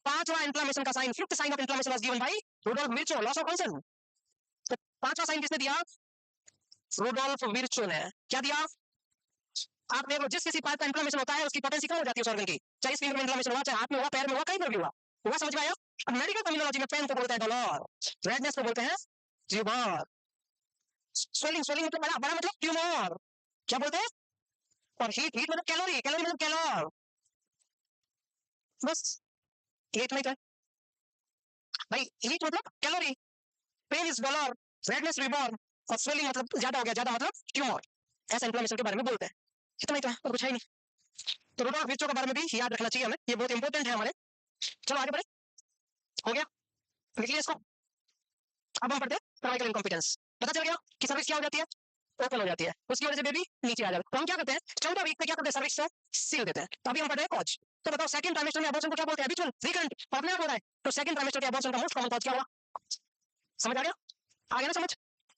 पांचवा इंफ्लेमेशन का sign, fifth sign of inflammation was given by Rudolf Virchow, loss of function. तो पांचवा साइन किसने दिया? रूडोल्फ विर्चो ने। क्या दिया? आप देख लो, जिस किसी पार्ट का इंफ्लेमेशन होता है उसकी पोटेंसी कम हो जाती है उस ऑर्गन की, चाहे स्किन में इंफ्लेमेशन हुआ, चाहे हाथ में हुआ, पैर में हुआ, कहीं पर भी हुआ समझ में आया? अब मेडिकल टर्मिनोलॉजी में पेन को बोलते हैं डॉलर, रेडनेस को बोलते हैं ट्यूमर, स्वेलिंग, स्वेलिंग मतलब बड़ा, बड़ा मतलब ट्यूमर, क्या बोलते हैं? और हीट, हीट मतलब कैलोरी, कैलोरी मतलब कैलोर, बस ये इतना ही था भाई। हीट मतलब calorie, pain is dolor, redness rubor, और स्वेलिंग मतलब ज्यादा हो गया, ज्यादा मतलब ट्यूमर, ऐसा इंफ्लेमेशन के बारे में बोलते हैं। इतना ही था और कुछ है नहीं। तो रूडोल्फ विर्चो के बारे में भी याद रखना चाहिए हमें, ये बहुत इंपॉर्टेंट है हमारे। चलो आगे बढ़े, हो गया, लिख लिया इसको। अब हम पढ़ते हैं सर्वाइकल इनकॉम्पिटेंस। पता चल गया कि सर्विक्स क्या हो जाती है? ओपन हो जाती है, उसकी वजह से बेबी नीचे आ जाता है। तो हम क्या करते हैं, 14 वीक पे क्या करते हैं, सर्विक्स को सील देते हैं। तो अभी हम पढ़ रहे हैं कॉज। तो बताओ सेकंड ट्राइमेस्टर में अबॉर्शन को क्या बोलते हैं? हैबिचुअल, रिकरेंट, परमानेंट हो रहा है। तो सेकंड ट्राइमेस्टर के अबॉर्शन का मोस्ट कॉमन कॉज क्या होगा? समझ आ गया? आ गया ना समझ?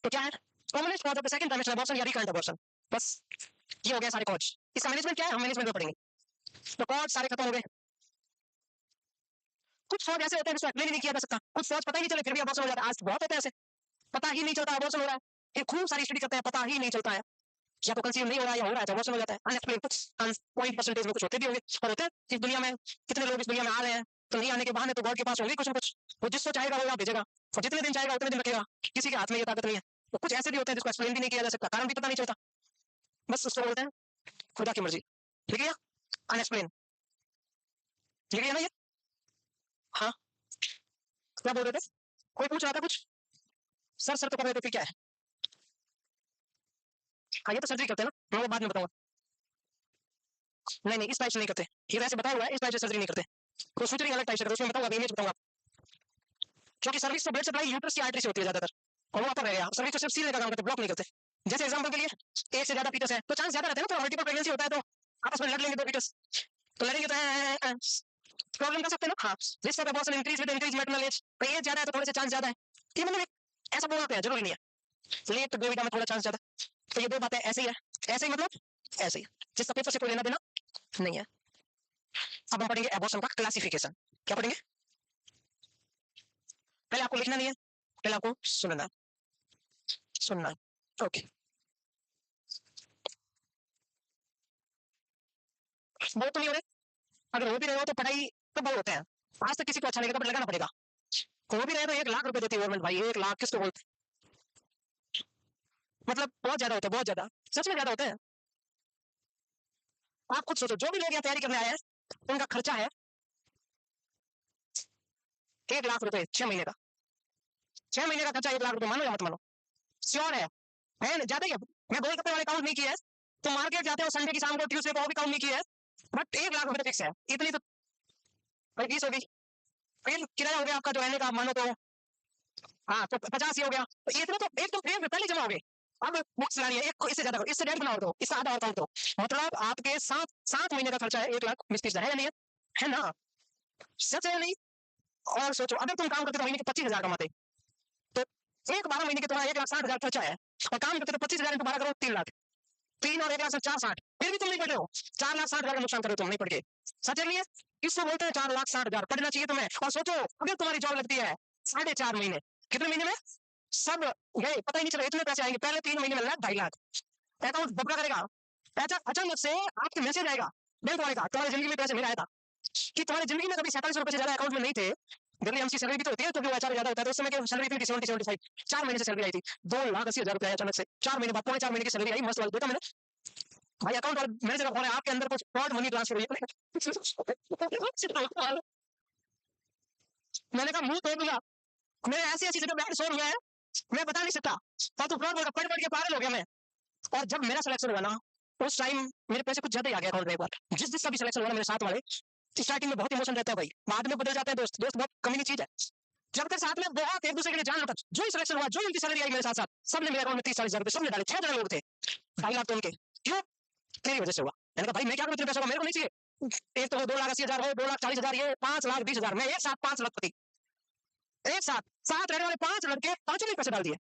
तो क्या है commonest cause of the second trimester abortion या रिकरेंट अबॉर्शन? बस ये हो गया सारे कॉज। इसका मैनेजमेंट क्या है, हम मैनेजमेंट में पढ़ेंगे। तो कॉज सारे खत्म हो गए। कुछ फौज ऐसे होते हैं जिसको एक्सप्लेन ही नहीं किया जा सकता, कुछ फौज पता ही नहीं चले फिर भी अबॉर्शन हो जाता है। आज बहुत होते हैं ऐसे, पता ही नहीं चलता अबॉर्शन हो रहा है, फिर खूब सारी स्टडी करते हैं, पता ही नहीं चलता है, या तो कंसीव नहीं हो रहा है या हो रहा है तो अबॉर्शन हो जाता है। अनएक्सप्लेन कुछ पॉइंट परसेंटेज में कुछ होते भी होंगे, और होते हैं इस दुनिया में। कितने लोग इस दुनिया में आ रहे हैं, तो नहीं आने के बहाने तो गॉड के पास होंगे कुछ ना कुछ, वो जिसको चाहेगा वो यहाँ भेजेगा, और जितने दिन चाहेगा उतने दिन रखेगा, किसी के हाथ में ये ताकत नहीं है। तो कुछ ऐसे भी होते हैं जिसको एक्सप्लेन भी नहीं किया जा सकता, कारण भी पता नहीं चलता, बस उसको बोलते हैं खुदा की मर्जी। ठीक है, अनएक्सप्लेन, ठीक है ना ये? हाँ, क्या बोल रहे थे? कोई पूछ रहा था कुछ, सर सर तो कर रहे थे, फिर क्या है? हाँ ये तो सर्जरी करते हैं ना, मैं वो बाद में बताऊंगा। नहीं नहीं, इस टाइप से नहीं करते, ये वैसे बताया हुआ है, इस टाइप से सर्जरी नहीं करते, तो सूचरी अलग टाइप से करते, उसमें बताऊंगा, अभी इमेज बताऊंगा। क्योंकि सर्विस तो ब्लड सप्लाई यूट्रस की आर्टरी से होती है ज्यादातर, और वहां पर रहेगा। सर्विस तो सिर्फ सीलने का काम करते, ब्लॉक नहीं करते। जैसे एग्जांपल के लिए एक से ज्यादा फीटस है तो चांस ज्यादा रहता है ना, तो मल्टीपल प्रेगनेंसी होता है तो आपस में लड़ लेंगे दो फीटस, तो लड़ेंगे तो प्रॉब्लम कर सकते हैं ना। हाँ, risk of abortion increase with increase maternal age, तो एज ज्यादा है तो थोड़े से चांस ज्यादा है, ये मतलब ऐसा बोलते हैं, जरूरी नहीं है। लेट बेबी में थोड़ा चांस ज्यादा, तो ये दो बातें ऐसे ही है, ऐसे ही मतलब ऐसे ही, जिसका पेपर से कोई लेना देना नहीं है। अब हम पढ़ेंगे अबॉर्शन का क्लासिफिकेशन। क्या पढ़ेंगे? पहले आपको लिखना नहीं है, पहले आपको सुनना, सुनना। ओके, बहुत तो नहीं हो रहे, अगर हो भी रहे हो तो पढ़ाई तो बहुत होते हैं, आज तक किसी को अच्छा नहीं लगा, बट लगाना पड़ेगा। हो भी रहे तो 1 लाख रुपए देती है गवर्नमेंट भाई, 1 लाख किसको बोलते, मतलब बहुत ज्यादा होता है, बहुत ज्यादा, सच में ज्यादा होता है। आप खुद सोचो, जो भी लोग यहाँ तैयारी करने आए हैं उनका खर्चा है 1 लाख रुपए 6 महीने का, 6 महीने का खर्चा 1 लाख रुपए, मानो या मत मानो, श्योर है ज्यादा ही है। मैं गोल गप्पे वाले काउंट नहीं किया है, तो मार्केट जाते हो संडे की शाम को, ट्यूसडे को, वो भी काउंट नहीं किया है, बट 1 लाख रुपए फिक्स है, इतनी तो भाई फीस होगी। फिर किराया हो गया आपका जो रहने का, मानो तो हाँ तो 50 ही हो गया, तो इतना तो एक तो फिर पहले जमा हो गए। अब बुक्स लानी है एक, इससे ज्यादा करो, इससे 1.5 गुना और दो, इससे आधा और काउंट दो, मतलब आपके 7 महीने का खर्चा है 1,20,000 है या नहीं है ना? सच है नहीं? और सोचो अगर तुम काम करते तो महीने के 25,000 कमाते, तो एक 12 महीने के तुम्हारा 1,60,000 खर्चा है, और काम करते तो 25,000 इंटू 12 करो 3 लाख, 3 और 1,00,000 4,60, फिर भी तुम नहीं पढ़ रहे हो, 4,60,000 का नुकसान कर रहे हो तुम नहीं पढ़ के। सच है नहीं है? किसको बोलते हैं 4,60,000? पढ़ना चाहिए तुम्हें। और सोचो अगर तुम्हारी जॉब लगती है 4.5 महीने, कितने महीने में सब गए, पता ही नहीं चला, इतने पैसे आएंगे, पहले 3 महीने में 1,00,000 2,50,000 अकाउंट बबला करेगा, अचानक से आपके मैसेज आएगा बैंक वाले का, तुम्हारी जिंदगी में पैसे मेरा आया था, कि तुम्हारी जिंदगी में कभी 47 रुपए से ज्यादा अकाउंट में नहीं थे। दिल्ली एमसी सैलरी भी तो होती है, तो भी एचआर ज्यादा होता है, तो उस समय की सैलरी थी 70-75, 4 महीने से सैलरी आई थी 2,80,000 रुपए अचानक से, 4 महीने बाद, पौने 4 महीने की सैलरी आई, मस्त वाला देखा मैंने भाई। अकाउंट और मैनेजर का फोन है, आपके अंदर कुछ फ्रॉड मनी ट्रांसफर हुई है। मैंने कहा मुंह तोड़ दूंगा, मैं ऐसी ऐसी जगह बैठ सो हुआ है, मैं बता नहीं सकता, पर तू फ्रॉड बोल, पढ़ पढ़ के पागल हो गया मैं। और जब मेरा सिलेक्शन हुआ ना, उस टाइम मेरे पैसे कुछ ज्यादा ही आ गया अकाउंट में एक बार, जिसका भी सिलेक्शन हुआ ना मेरे साथ वाले, स्टार्टिंग में बहुत इमोशन रहता है भाई, बाद में बदल जाता है दोस्त, दोस्त बहुत कमी की चीज है। जब तक साथ में बहुत एक दूसरे के लिए जान होता, जो ही सिलेक्शन हुआ, जो ही उनकी सैलरी आई मेरे साथ साथ, सबने मेरे अकाउंट में 30-40 हजार रुपए सबने डाले, 6 जने लोग थे, 2.5 लाख तो उनके, क्यों? तेरी वजह से हुआ। मैंने कहा भाई मैं क्या करूं, तेरे पैसों का मेरे को नहीं चाहिए, एक तो 2,80,000 हो, 2,40,000, ये 5,20,000, मैं एक साथ 5 लाख प्रति, एक साथ 7 रहने वाले 5 लड़के 5 पैसे डाल दिए।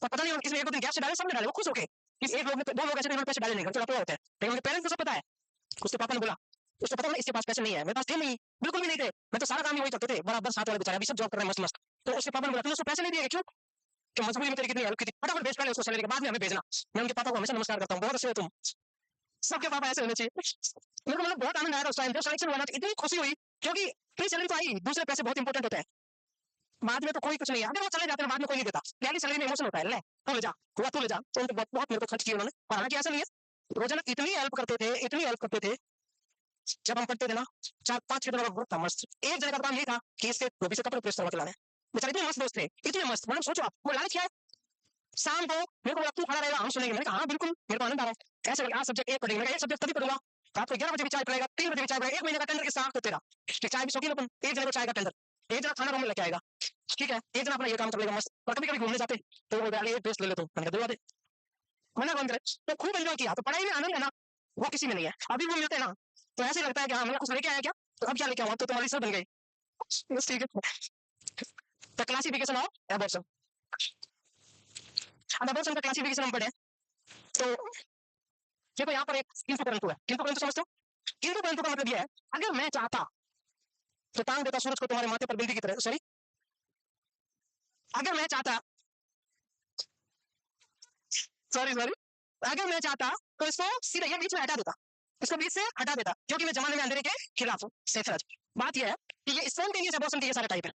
तो पता नहीं किसी एक दो दिन गैप से डाले, सबने डाले, वो खुश होके। किसी एक लोग ने, 2 लोग ऐसे थे पैसे डाले नहीं, घर होते हैं, लेकिन उनके पेरेंट्स को सब पता है। उसके पापा ने बोला, उसको पता नहीं इसके पास पैसे नहीं है, मेरे पास थे नहीं, बिल्कुल भी नहीं थे, मैं तो सारा काम ही वही करते थे, बराबर साथ वाले बेचारे अभी सब जॉब कर रहे हैं मस्त मस्त। तो उसके पापा ने बोला, तूने उसको पैसे नहीं दिए क्यों? कि मजबूरी में तेरी कितनी हेल्प की थी, फटाफट भेज पहले उसको सैलरी के बाद में हमें भेजना। मैं उनके पापा को हमेशा नमस्कार करता हूँ, बहुत अच्छे हो तुम, सबके पापा ऐसे होने चाहिए। मेरे को मतलब बहुत आनंद आया उस टाइम, जब सिलेक्शन हुआ ना तो इतनी खुशी हुई, क्योंकि प्री सैलरी तो आई, दूसरे पैसे बहुत इंपॉर्टेंट होते हैं, बाद में तो कोई कुछ नहीं है, अगर वो चले जाते हैं बाद में कोई नहीं देता, पहली सैलरी में इमोशन होता है, ले तू ले जा, हुआ तू ले जा, तो उनको बहुत बहुत मेरे को खर्च किया उन्होंने, और हालांकि ऐसा नहीं है, रोजाना इतनी हेल्प करते थे, इतनी हेल्प करते थे, जब हम पढ़ते थे ना, 4-5 दिनों का ग्रुप था मस्त, एक जने का काम ये था कि इसके धोबी से कपड़े प्रेस करवा के लाने, बेचारे इतने मस्त दोस्त थे, इतने मस्त, मतलब सोचो आप, वो लालच क्या है, शाम को मेरे को बोला तू खड़ा रहेगा हम सुनेंगे, मैंने कहा हाँ बिल्कुल, मेरे को आनंद आ रहा है, ऐसे करके आज सब्जेक्ट एक पढ़ेंगे, एक सब्जेक्ट तभी पढ़ूंगा, रात को 11 बजे भी चाय पड़ेगा, 3 बजे भी चाय पड़ेगा, 1 महीने का टेंडर के साथ तो तेरा, चाय भी शौकीन अपन, एक जने को चाय का टेंडर, एक जना खाना रूम में लेके आएगा, ठीक है, एक जना अपना ये काम कर लेगा मस्त, और कभी कभी घूमने जाते तो वो बोलते एक टेस्ट ले ले तुम, मैंने कहा दिलवा दे, मना कौन करे, तो खूब एंजॉय किया, तो पढ़ाई में आनंद है ना, वो किसी में नहीं है, अभी वो मिलते हैं ना तो ऐसे लगता है कि हाँ मैंने कुछ लेके आया क्या, तो अब क्या लेके आऊँ, तो तुम्हारी सब बन गई, बस ठीक है। द क्लासिफिकेशन ऑफ एबॉर्शन, अब एबॉर्शन का क्लासिफिकेशन हम पढ़े, तो देखो यहाँ पर एक किंतु परंतु है, किंतु परंतु समझते हो, किंतु परंतु का मतलब यह है, अगर मैं चाहता तो टांग देता सूरज को तुम्हारे माथे पर बिंदी की तरह, सॉरी, अगर मैं चाहता, सॉरी सॉरी, अगर मैं चाहता तो इसको सीधे ये बीच में हटा देता, इसको बीच से हटा देता, क्योंकि मैं जमाने में अंधेरे के खिलाफ हूँ, सेफराज। बात यह है कि ये स्पॉन्टेनियस एबॉर्शन के ये सारे टाइप है,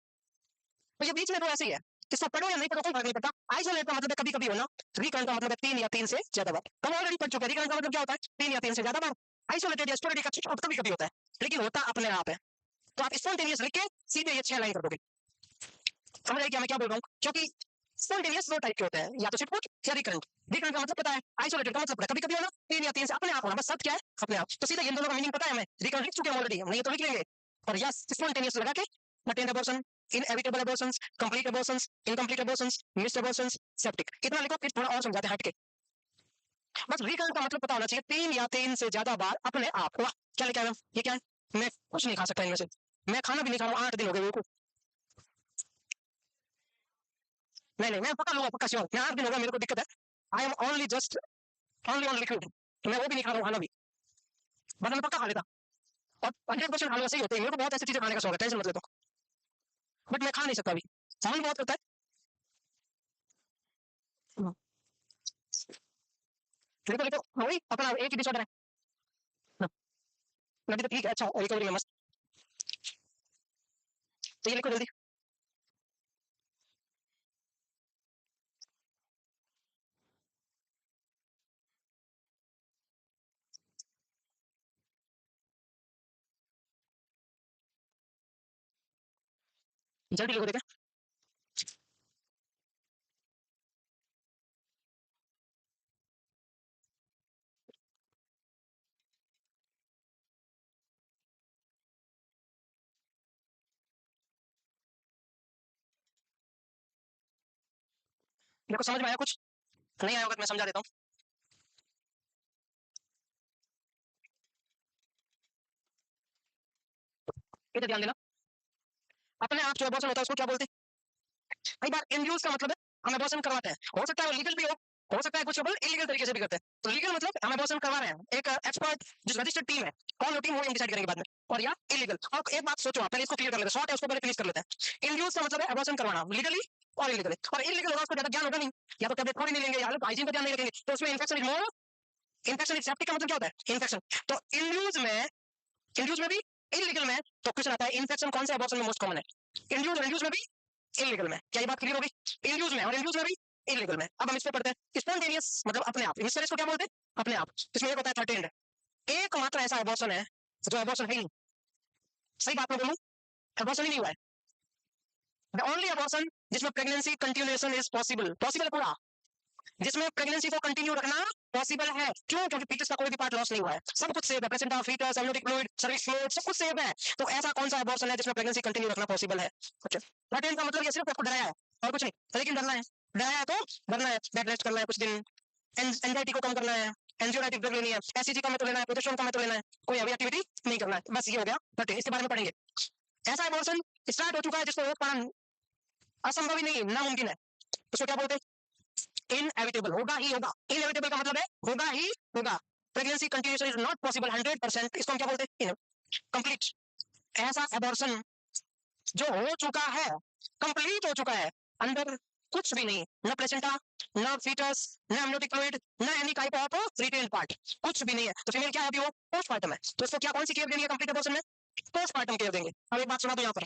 तो ये बीच में तो ऐसे ही है, इसको पढ़ो या नहीं पढ़ो कोई फर्क नहीं पड़ता। आइसोलेट का मतलब है कभी कभी होना, रिकरेंट का मतलब है 3 या 3 से ज्यादा बार, हम ऑलरेडी पढ़ चुके हैं, रिकरेंट का मतलब क्या होता है 3 या 3 से ज्यादा बार, आइसोलेटेड या स्पोरेडिक का कभी कभी होता है, लेकिन होता अपने आप है, तो आप स्पॉन्टेनियस लिख के सीधे ये 6 लाइन कर दोगे, समझ रहे क्या मैं क्या बोल रहा हूँ, क्योंकि स्पॉन्टेनियस 2 टाइप के होते हैं, या तो सिर्फ या रिकरेंट, रिकरेंट का मतलब पता है, आइसोलेटेड का मतलब कभी कभी होना, 3 या 3 से अपने आप होना, बस सब क्या है अपने आप, तो सीधा इन दोनों का मीनिंग पता है हमें, रिकरेंट लिख चुके हैं ऑलरेडी, हम नहीं तो लिख लेंगे, और यस स्पॉन्टेनियस लगा के latent abortion, inevitable abortions, complete abortions, incomplete abortions, missed abortions, septic, इतना लिखो, फिर थोड़ा और समझाते हैं हटके, बस रिकरेंट का मतलब पता होना चाहिए 3 या 3 से ज्यादा बार अपने आप। वाह क्या लिखा है, ये क्या है, मैं कुछ नहीं खा सकता इनमें से, मैं खाना भी नहीं खा रहा हूँ 8 दिन हो गए, नहीं नहीं मैं पक्का लूंगा, पक्का श्योर, मैं 8 दिन हो गया मेरे को दिक्कत है, I am only just only on liquid, तो मैं वो भी नहीं खा रहा हूँ खाना भी, वरना मैं पक्का खा लेता, और 100% हलवा सही होते हैं, मेरे को बहुत ऐसी चीजें खाने का शौक है, टेंशन मत लेता, बट मैं खा नहीं सकता अभी, साउंड बहुत करता है, लिखो लिखो वही अपना एक ही डिसऑर्डर है ना, अभी तो ठीक है, अच्छा रिकवरी में मस्त, तो ये लिखो जल्दी, जल्दी लिखो देखे, देखो समझ में आया कुछ, नहीं आया होगा तो मैं समझा देता हूँ, इधर ध्यान देना, अपने आप जो अबॉर्शन होता है उसको क्या बोलते हैं, कई बार इंड्यूस का मतलब है हम अबॉर्शन करवाते हैं, हो सकता है वो लीगल भी हो सकता है कुछ लोग इलीगल तरीके से भी करते हैं, तो लीगल मतलब हम अबॉर्शन करवा रहे हैं, एक एक्सपर्ट जो रजिस्टर्ड टीम है, कौन वो टीम वो हम डिसाइड करेंगे बाद में, और या इलीगल, और एक बात सोचो आप पहले इसको क्लियर कर लेते हैं, शॉर्ट है उसको पहले फिनिश कर लेते हैं, इंड्यूस का मतलब है अबॉर्शन करवाना लीगली और इलीगली, और इलीगल होगा उसको ज्यादा ज्ञान होगा नहीं, या तो टैबलेट थोड़ी नहीं लेंगे या हाइजीन पर ध्यान नहीं रखेंगे, तो उसमें infection is more, infection is septic का मतलब क्या होता है इन्फेक्शन, तो इंड्यूस में भी इलीगल में, तो क्वेश्चन आता है इन्फेक्शन कौन से अबॉर्शन में मोस्ट कॉमन है, इंड्यूस में भी इलीगल में, क्या ये बात क्लियर होगी, इंड्यूस में और इंड्यूस में भी इलीगल में। अब हम इस पे पढ़ते हैं, स्पॉन्टेनियस मतलब अपने आप, मिस्टेरियस को क्या बोलते हैं अपने आप, इसमें एक होता है थर्टेंड, एकमात्र ऐसा अबॉर्शन है जो अबॉर्शन है ही नहीं, सही बात में बोलूं अबॉर्शन ही नहीं हुआ है, द ओनली अबॉर्शन जिसमें pregnancy continuation is possible, possible पूरा, जिसमें प्रेगनेंसी को कंटिन्यू रखना पॉसिबल है, क्यों, क्योंकि फीटस का कोई भी पार्ट लॉस नहीं हुआ है, सब कुछ सेव है, placenta fetus amniotic fluid cervix fluid सब कुछ सेव है, तो ऐसा कौन सा अबॉर्शन है जिसमें प्रेगनेंसी कंटिन्यू रखना पॉसिबल है, अच्छा थर्टेंड का मतलब ये सिर्फ आपको डराया है और कुछ नहीं, लेकिन डरना है, डराया है तो डरना है, बेड रेस्ट करना है कुछ दिन, एंजाइटी को कम करना है, एंजियोलाइटिक ड्रग लेनी है, एससीजी का में तो लेना है, प्रोजेस्टेरोन का में तो लेना है, कोई अभी एक्टिविटी नहीं करना है, बस ये हो गया 13। इसके बारे में पढ़ेंगे। ऐसा एबॉर्शन स्टार्ट हो चुका है जिसको रोक पाना असंभव ही नहीं, नामुमकिन है, उसको क्या बोलते हैं? इनएविटेबल, होगा ही होगा। इनएविटेबल का मतलब है होगा ही होगा। Pregnancy continuation is not possible 100%, इसको हम क्या बोलते हैं? कंप्लीट। ऐसा एबॉर्शन जो हो चुका है, कंप्लीट हो चुका है, अंदर कुछ भी नहीं, न प्लेसेंटा, न फीटस, न एमनियोटिक फ्लूइड, न any type of retain part, कुछ भी नहीं है। तो फीमेल क्या है अभी? वो पोस्टमार्टम है। तो इसको क्या कौन सी केयर देनी है कंप्लीट एबॉर्शन में? पोस्टमार्टम केयर देंगे। अब एक बात सुना दो यहाँ पर,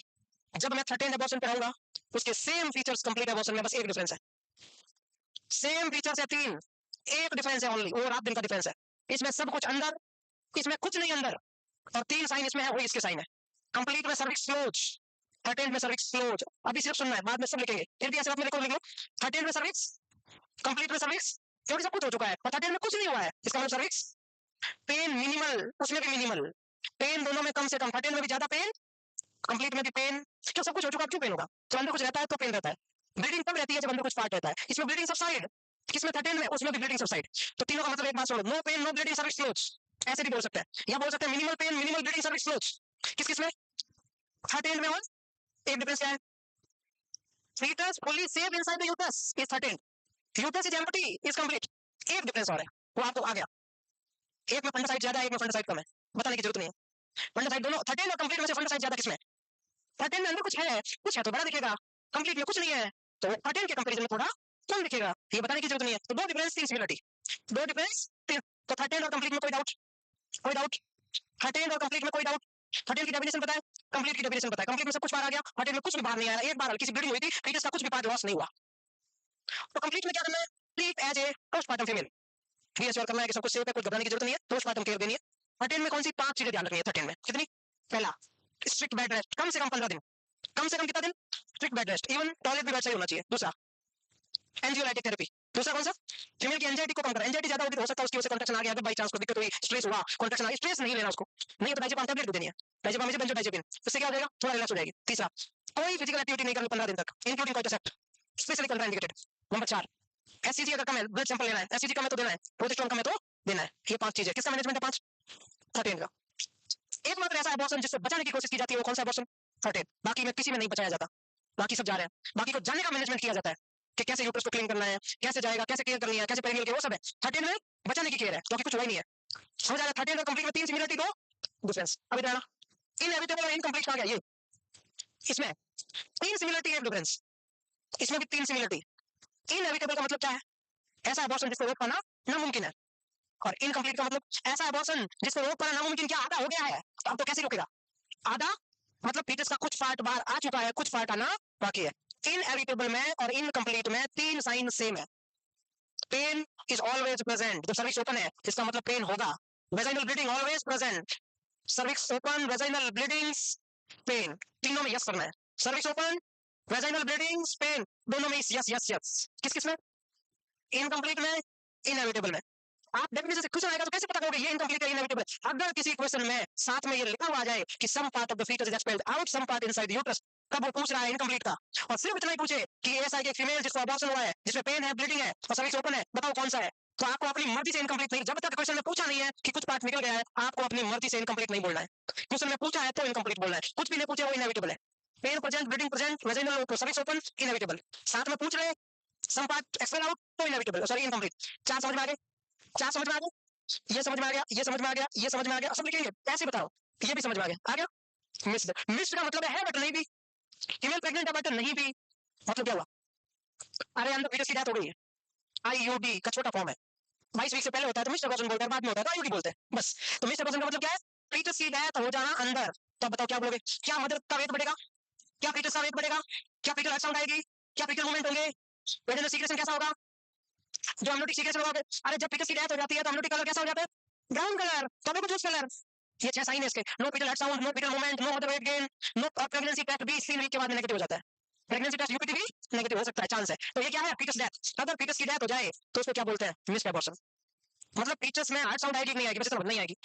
जब मैं 13 एबॉर्शन पे रहूंगा उसके सेम फीचर्स कंप्लीट एबॉर्शन में, बस एक डिफरेंस है, सेम फीचर्स है 3, एक डिफरेंस है ओनली, वो रात दिन का डिफरेंस है। इसमें सब कुछ अंदर, इसमें कुछ नहीं अंदर, और 3 साइन इसमें है, वही इसके साइन है। कंप्लीट में सर्विक्स क्लोज, 13 में सर्विक्स क्लोज, अभी सिर्फ सुनना है, बाद में सब लिखेंगे, फिर भी ऐसे आप मेरे को लिख लो। 13 में सर्विक्स, कंप्लीट में सर्विक्स, क्योंकि सब कुछ हो चुका है, और 13 में कुछ नहीं हुआ है, इसका मतलब सर्विक्स पेन मिनिमल, उसमें भी मिनिमल पेन, दोनों में कम से कम, 13 में भी ज्यादा पेन, कंप्लीट में भी पेन। क्यों? सब कुछ हो चुका, क्यों पेन होगा? जब अंदर कुछ रहता है तो पेन रहता है। ब्लीडिंग तब रहती है जब अंदर कुछ पार्ट रहता है, इसमें ब्लीडिंग सबसाइड, किसमें? 13 में, उसमें भी ब्लीडिंग सबसाइड। तो तीनों का मतलब एक बात सुनो, no pain no bleeding cervix close, ऐसे भी बोल सकते हैं, या बोल सकते हैं minimal pain minimal bleeding cervix close. किस किस में? 13 में, और एक डिफरेंस क्या है? fetus fully safe inside the uterus is 13, uterus is empty is complete, एक डिफरेंस और है, वो आपको आ गया, एक में फंडासाइड ज्यादा है, एक में फंडासाइड कम है, बताने की जरूरत नहीं है। फंडासाइड दोनों 13 और कंप्लीट में से फंडासाइड ज्यादा किसमें? 13 में अंदर कुछ है तो बड़ा दिखेगा, कंप्लीट में कुछ नहीं है तो 13 के कंपैरिजन में थोड़ा कम दिखेगा, ये बताने की जरूरत नहीं है। तो दो डिफरेंस, तीन सिमिलरिटी, दो डिफरेंस तीन। तो 13 और कंप्लीट में कोई डाउट? कोई डाउट? 13 और कंप्लीट में कोई डाउट? 13 की डेफिनेशन बताए, कंप्लीट की डेफिनेशन बताए, कंप्लीट में सब कुछ बाहर आ गया, 13 में कुछ भी बाहर नहीं आया, एक बार हल्की सी ब्लीडिंग हुई थी, फीटस का कुछ भी पार्ट लॉस नहीं हुआ। तो कंप्लीट में क्या करना है? Treat as a postmortem female, reassure करना है कि सब कुछ सेफ है, कुछ घबराने की जरूरत नहीं है, पोस्टमार्टम केयर देनी है। 13 में कौन सी 5 चीजें ध्यान रखनी है 13 में? कितनी? पहला, स्ट्रिक्ट बेड रेस्ट, कम से कम 15 दिन, कम से कम कितना दिन? Strict bed rest, even toilet भी बेड सही होना चाहिए। दूसरा, एंजियोलाइटिक थेरेपी। दूसरा कौन सा? फीमेल की एंजाइटी को कम करना, एंजाइटी ज्यादा होगी तो हो सकता है उसकी वजह से कॉन्ट्रैक्शन आ गया, अगर बाई चांस को दिक्कत हुई, स्ट्रेस हुआ, कॉन्ट्रैक्शन आ गया, स्ट्रेस नहीं लेना उसको, नहीं तो डायजेपाम टैबलेट भी देनी है, डायजेपाम में बेंजोडाइजेपिन, उससे क्या हो जाएगा? थोड़ा रिलैक्स हो जाएगी। तीसरा, कोई फिजिकल एक्टिविटी नहीं करनी 15 दिन तक, including contracept, specially contraindicated. Number 4, SCG अगर कम है, ब्लड सैंपल लेना है, एससीजी कम है तो देना है, प्रोजेस्टेरोन कम है तो देना है। ये 5 चीजें, किसका मैनेजमेंट है? 5, 13 का। एकमात्र ऐसा एबॉर्शन जिससे बचाने की कोशिश की जाती है वो कौन सा एबॉर्शन? 13। बाकी में किसी में नहीं बचाया जाता, बाकी सब जा रहे हैं, बाकी को जाने का मैनेजमेंट किया जाता है कि कैसे यूट्रस को क्लीन करना है, कैसे जाएगा, कैसे केयर करनी है, कैसे पेरिनियल के, वो सब है। 13 में बचाने की केयर है, क्योंकि कुछ हुआ ही नहीं है, समझ आ रहा है? 13 और कंप्लीट में 3 सिमिलरिटी, 2 डिफरेंस। अभी रहना इनएविटेबल और इनकम्प्लीट कहा गया, ये इसमें 3 सिमिलरिटी, 1 डिफरेंस, इसमें भी 3 सिमिलरिटी। इनएविटेबल का मतलब क्या है? ऐसा एबॉर्शन जिसको रोक पाना नामुमकिन है, और इनकम्प्लीट का मतलब ऐसा एबॉर्शन जिसको रोक पाना नामुमकिन, क्या आधा हो गया है, अब तो कैसे रोकेगा? आधा मतलब फीटस का कुछ पार्ट बाहर आ चुका है, कुछ पार्ट आना बाकी है। इनएविटेबल में और इनकम्प्लीट में 3 साइन सेम है। पेन इज ऑलवेज प्रेजेंट, जब सर्विक्स ओपन है इसका मतलब पेन होगा। Vaginal bleeding always present, cervix open, vaginal bleedings, pain, तीनों में यस करना है। Cervix open, vaginal bleedings, pain, दोनों में यस यस यस। किस किस में? इनकम्प्लीट में, इनएविटेबल में। आप डेफिनेशन से क्वेश्चन आएगा तो कैसे पता करोगे ये इनकम्प्लीट है इनएविटेबल? अगर किसी क्वेश्चन में साथ में ये लिखा हुआ आ जाए कि some part of the fetus is expelled out, some part inside the uterus, तब वो पूछ रहा है इनकम्प्लीट का, और सिर्फ इतना ही पूछे कि ऐसा है कि फीमेल जिसको अबॉर्शन हुआ है, जिसमें पेन है, ब्लीडिंग है और सर्विक्स ओपन है, बताओ कौन सा है, तो आपको अपनी मर्जी से इनकम्प्लीट नहीं, जब तक क्वेश्चन में पूछा नहीं है कि कुछ पार्ट निकल गया है, आपको अपनी मर्जी से इनकम्प्लीट नहीं बोलना है। क्वेश्चन में पूछा है तो इनकम्प्लीट बोलना है, कुछ भी नहीं पूछे वो इनएविटेबल है। Pain present, bleeding present, vaginal cervix open, inevitable. साथ में पूछ रहे सम पार्ट एक्सपेल आउट तो इनएविटेबल, सॉरी इनकम्प्लीट। 4 समझ में आ गए? 4 समझ में आ गए? ये समझ में आ गया, ये समझ में आ गया, ये समझ में आ गया, सब लिखेंगे ऐसे बताओ, ये भी समझ में आ गया? मिस्ड, मिस्ड का मतलब है बट नहीं भी, फीमेल प्रेग्नेंट है बट नहीं भी, मतलब क्या हुआ? अरे अंदर फीटस की डेथ हो गई है, आईयूडी का छोटा फॉर्म है, 22 वीक से पहले होता है तो मिस्टर अबॉर्शन बोलते हैं, बाद में होता है तो आईयूडी बोलते हैं, बस। तो मिस्टर अबॉर्शन का मतलब क्या है? फीटस की डेथ हो जाना अंदर। तो बताओ क्या बोलोगे? क्या मदर का वेट बढ़ेगा? क्या फीटस का वेट बढ़ेगा? क्या फीटल अल्ट्रासाउंड आएगी? क्या फीटल मूवमेंट होंगे? वेजिनल सीक्रेशन कैसा होगा? जो अम्नियोटिक सीक्रेशन होगा, अरे जब फीटस की डेथ हो जाती है तो अम्नियोटिक कलर कैसा हो जाता है? ब्राउन कलर, तब कुछ कलर। ये 6 साइन है इसके, no fetal ultrasound, no fetal movement, no mother weight gain, no pregnancy test भी 3 वीक के बाद में नेगेटिव हो जाता है, प्रेगनेंसी टेस्ट यूपीटी भी नेगेटिव हो सकता है, चांस है। तो ये क्या है? Fetus death. अगर फीटस की डेथ हो जाए तो उसको क्या बोलते हैं? Missed abortion. मतलब फीटस में हार्ट साउंड आएगी नहीं आएगी? बस इतना नहीं आएगी,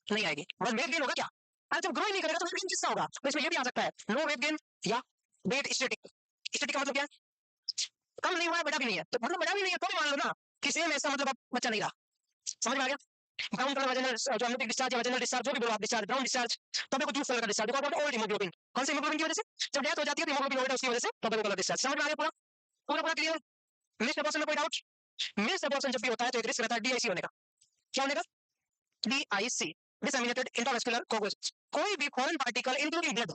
नहीं आएगी, बस वेट गेन होगा क्या? अरे जब ग्रो ही नहीं करेगा तो वेट गेन किसका होगा? तो इसमें ये भी आ सकता है, नो वेट गेन या वेट स्टैटिक। स्टैटिक का मतलब क्या है? कम नहीं हुआ है, बड़ा भी नहीं है, तो मतलब बड़ा भी नहीं है तो मान लो ना कि सेम, ऐसा मतलब अब बच्चा नहीं रहा, समझ में आ गया? ब्राउन कलर वजनल जो एमनियोटिक डिस्चार्ज या वजनल डिस्चार्ज जो भी बोलो आप, discharge brown discharge, tobacco juice colour का discharge, because of old haemoglobin. कौन से हीमोग्लोबिन की वजह से? जब डेथ हो जाती है तो हीमोग्लोबिन ओल्ड है, उसकी वजह से टोबैको कलर डिस्चार्ज। समझ में आ गया पूरा? पूरा पूरा क्लियर? मिस्ड अबॉर्शन में कोई डाउट? मिस्ड अबॉर्शन जब भी होता है तो एक रिस्क रहता है डीआईसी होने का। क्या होने का? DIC, disseminated intravascular coagulation. कोई भी फॉरेन पार्टिकल इंक्लूडिंग ब्लड,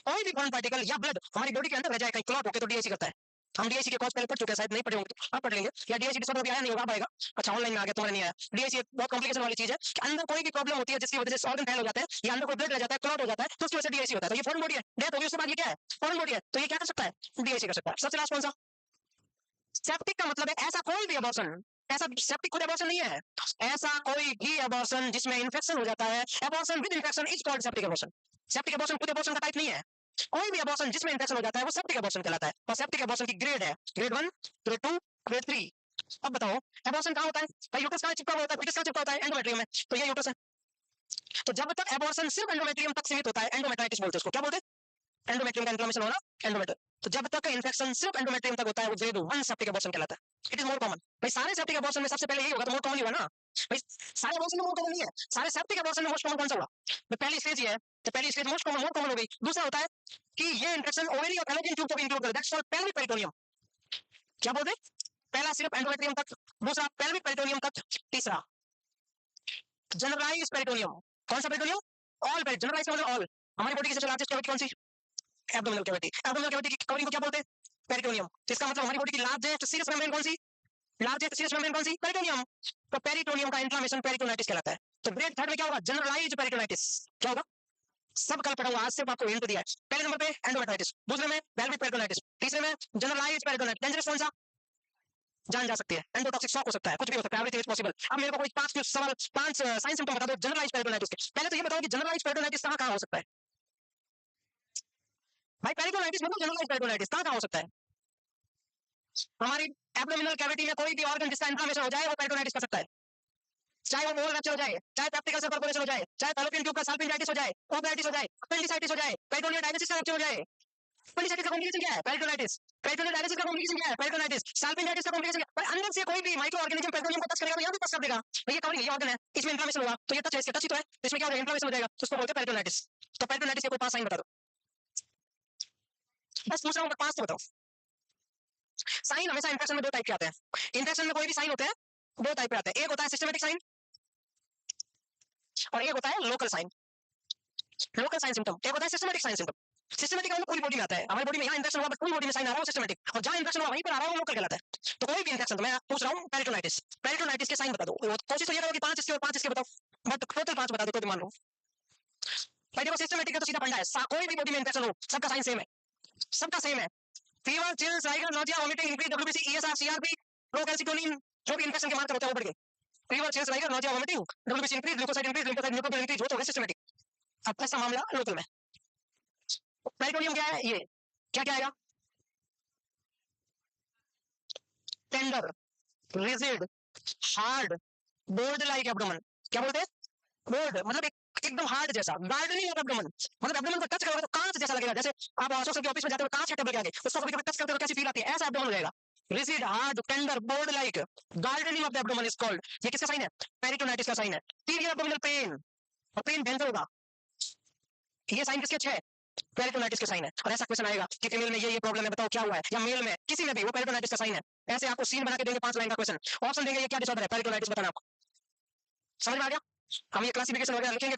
कोई भी फॉरेन पार्टिकल या ब्लड हमारी बॉडी के अंदर रह जाए कहीं क्लॉट होकर, तो डीआईसी करता है। हम डीआईसी के कॉज पहले पढ़ चुके हैं, शायद नहीं पढ़े होंगे तो आप पढ़ लेंगे, या डीआईसी डिसऑर्डर अभी आया नहीं होगा, अब आएगा। अच्छा ऑनलाइन में आ गया, तुम्हारे नहीं आया। डीआईसी एक बहुत कॉम्प्लिकेशन वाली चीज है कि अंदर कोई भी प्रॉब्लम होती है जिसकी वजह से ऑर्गन फेल हो जाता है या अंदर कोई ब्लड रह जाता है, क्लॉट हो जाता है, तो उसकी वजह से डीआईसी होता है। तो ये फॉरेन बॉडी है, डेथ होगी उसके बाद ये क्या है? फॉरेन बॉडी है, तो ये क्या कर सकता है? डीआईसी कर सकता है। सबसे लास्ट कौन सा? सेप्टिक का मतलब है ऐसा कोई भी अबॉर्शन, ऐसा सेप्टिक कोई अबॉर्शन नहीं है, ऐसा कोई भी अबॉर्शन जिसमें इन्फेक्शन हो जाता है, abortion with infection is called septic abortion. Septic abortion खुद अबॉर्शन का टाइप नहीं है, कोई भी अबॉर्शन जिसमें इन्फेक्शन हो जाता है वो सेप्टिक अबॉर्शन कहलाता है। और सेप्टिक अबॉर्शन की ग्रेड है, ग्रेड 1, ग्रेड 2, ग्रेड 3। अब बताओ अबॉर्शन कहाँ होता है? भाई यूट्रस कहाँ चिपका हुआ होता है? फीटस कहाँ चिपका होता है? एंडोमेट्रियम में। तो ये यूट्रस है। तो जब तक अबॉर्शन सिर्फ एंडोमेट्रियम तक सीमित होता है, एंडोमेट्राइटिस बोलते हैं उसको। क्या बोलते हैं? एंडोमेट्रियम का इन्फ्लेमेशन होना, एंडोमेट्रियम। तो जब तक इन्फेक्शन सिर्फ एंडोमेट्रियम तक होता है वो ग्रेड 1 सेप्टिक अबॉर्शन कहलाता है। It is more common. भाई सारे सेप्टिक अबॉर्शन में सबसे पहले यही होगा तो मोर कॉमन ही हुआ ना। भाई सारे अबॉर्शन में मोर कॉमन नहीं है, सारे सेप्टिक अबॉर्शन में मोस्ट कॉमन कौन सा हुआ? तो पहली स्टेज ये है, तो पहली stage most common, more common हो गई। दूसरा होता है कि ये इन्फेक्शन ओवेरी और फैलोपियन ट्यूब को भी इंक्लूड कर, दैट्स कॉल्ड पेल्विक पेरिटोनियम। क्या बोलते हैं? पहला सिर्फ एंडोमेट्रियम तक, दूसरा पेल्विक पेरिटोनियम तक, तीसरा जनरलाइज्ड पेरिटोनियम। कौन सा पेरिटोनियम? All peritoneum. जनरलाइज्ड मतलब ऑल। हमारी बॉडी की सबसे लार्जेस्ट कैविटी कौन सी? Abdominal cavity. एब्डोमिनल कैविटी की कवरिंग को क्या बोलते हैं? पेरिटोनियम। तो इसका मतलब हमारी बॉडी की लार्जेस्ट सीरस मेम्ब्रेन कौन सी? लार्जेस्ट सीरस मेम्ब्रेन कौन सी? पेरिटोनियम। तो पेरिटोनियम का इन्फ्लेमेशन पेरिटोनाइटिस कहलाता है। तो ग्रेड 3 में क्या होगा? Generalised peritonitis. क्या होगा? सब कल पढ़ा हुआ, आज सिर्फ आपको हिंट दिया है। पहले नंबर पे एंडोमेट्राइटिस, दूसरे में पेल्विक पेरिटोनाइटिस, तीसरे में जनरलाइज्ड पेरिटोनाइटिस। डेंजरस कौन सा? जान जा सकती है, एंडोटॉक्सिक शॉक हो सकता है, कुछ भी हो सकता है, एवरीथिंग इज पॉसिबल। अब मेरे को कोई पांच सवाल, पांच साइन सिम्टम बता दो जनरलाइज्ड पेरिटोनाइटिस के। पहले तो ये बताओ कि जनरलाइज्ड पेरिटोनाइटिस कहां कहां हो सकता है? भाई पेरिटोनाइटिस मतलब जनरलाइज्ड पेरिटोनाइटिस कहां कहां हो सकता है? हमारी एब्डोमिनल कैविटी में कोई भी ऑर्गन जिसका इन्फ्लेमेशन हो जाए वो पेरिटोनाइटिस कर सकता है। चाहे वो मोल रप्चर हो जाए, चाहे पेप्टिक अल्सर परफोरेशन हो जाए, चाहे फैलोपियन ट्यूब का साल्पिंजाइटिस हो जाए, ओवराइटिस हो जाए, अपेंडिसाइटिस हो जाए, पेरिटोनियल डायलिसिस का रप्चर हो जाए। अपेंडिसाइटिस का कॉम्प्लिकेशन क्या है? पेरिटोनाइटिस। पेरिटोनियल डायलिसिस का कॉम्प्लिकेशन क्या है? पेरिटोनाइटिस। साल्पिंजाइटिस का कॉम्प्लिकेशन क्या है? भाई अंदर से कोई भी माइक्रो ऑर्गेनिज्म पेरिटोनियम को टच करेगा तो यहां भी टच कर देगा। भाई ये कवरिंग, ये ऑर्गन है, इसमें इन्फ्लेमेशन होगा तो ये टच है, इसके टच ही तो है, इसमें क्या हो जाएगा? इन्फ्लेमेशन हो जाएगा, तो उसको बोलते हैं पेरिटोनाइटिस। तो पेरिटोनाइटिस के कोई 5 साइन बता दो। बस पूछ रहा हूं, 5 तो बताओ। साइन हमेशा इन्फेक्शन में 2 टाइप के आते हैं। इन्फेक्शन में कोई भी साइन होते हैं 2 टाइप के आते हैं, एक होता है सिस्टमैटिक साइन और एक होता है local sign. Local sign symptom, एक होता है सिस्टमैटिक साइन सिम्टम। सिस्टमैटिक मतलब पूरी बॉडी में आता है, हमारी बॉडी में यहाँ इन्फेक्शन हुआ बट पूरी बॉडी में साइन आ रहा है, वो सिस्टमैटिक। और जहाँ इन्फेक्शन हुआ वहीं पर आ रहा है, वो लोकल कहलाता है। तो कोई भी इन्फेक्शन, तो मैं पूछ रहा हूँ पेरिटोनाइटिस, पेरिटोनाइटिस के साइन बता दो। कोशिश तो ये करो कि 5 इसके और 5 इसके बताओ, बट टोटल 5 बता दो तो मान लो। भाई देखो सिस्टमैटिक का तो सीधा फंडा है, कोई भी बॉडी में इन्फेक्शन हो सबका साइन सेम है, सबका सेम है। Fever, chills, rigor, nausea, vomiting, increase WBC, ESR, CRP, low calcitonin, जो भी इन्फेक्शन के मार्कर होते हैं वो बढ़ गए। Fever, chills, rigor, nausea, vomiting, WBC increase, leukocyte increase, lymphocyte neutrophil increase, वो तो है सिस्टमैटिक। अब ऐसा मामला लोकल में। पेरिटोनियम क्या है? ये क्या क्या आएगा? Tender, rigid, hard, board like abdomen. क्या बोलते हैं? बोर्ड मतलब एकदम हार्ड जैसा, गार्डनिंग ऑफ एब्डोमेन, मतलब एब्डोमेन को टच करोगे तो कांच जैसा लगेगा, जैसे आप अशोक सर के ऑफिस में जाते हो कांच है टेबल के आगे, उसको कभी कभी टच करते हो तो कैसी फील आती है, ऐसा एब्डोमेन हो जाएगा। Rigid, hard, tender, board like, gardening of the abdomen is called. ये किसका साइन है? पेरिटोनाइटिस का साइन है। सीवियर एब्डोमिनल पेन, और पेन भयंकर होगा, ये साइन किसके अच्छे है? पेरिटोनाइटिस के साइन है। और ऐसा क्वेश्चन आएगा कि फीमेल में ये प्रॉब्लम है, बताओ क्या हुआ है, या मेल में किसी में भी, वो पेरिटोनाइटिस का साइन है। ऐसे आपको सीन बना के देंगे 5 लाइन का क्वेश्चन, ऑप्शन देंगे ये क्या डिसऑर्डर है, पेरिटोनाइटिस बताना आपको। समझ में आ गया? हम ये क्लासिफिकेशन वगैरह लिखेंगे।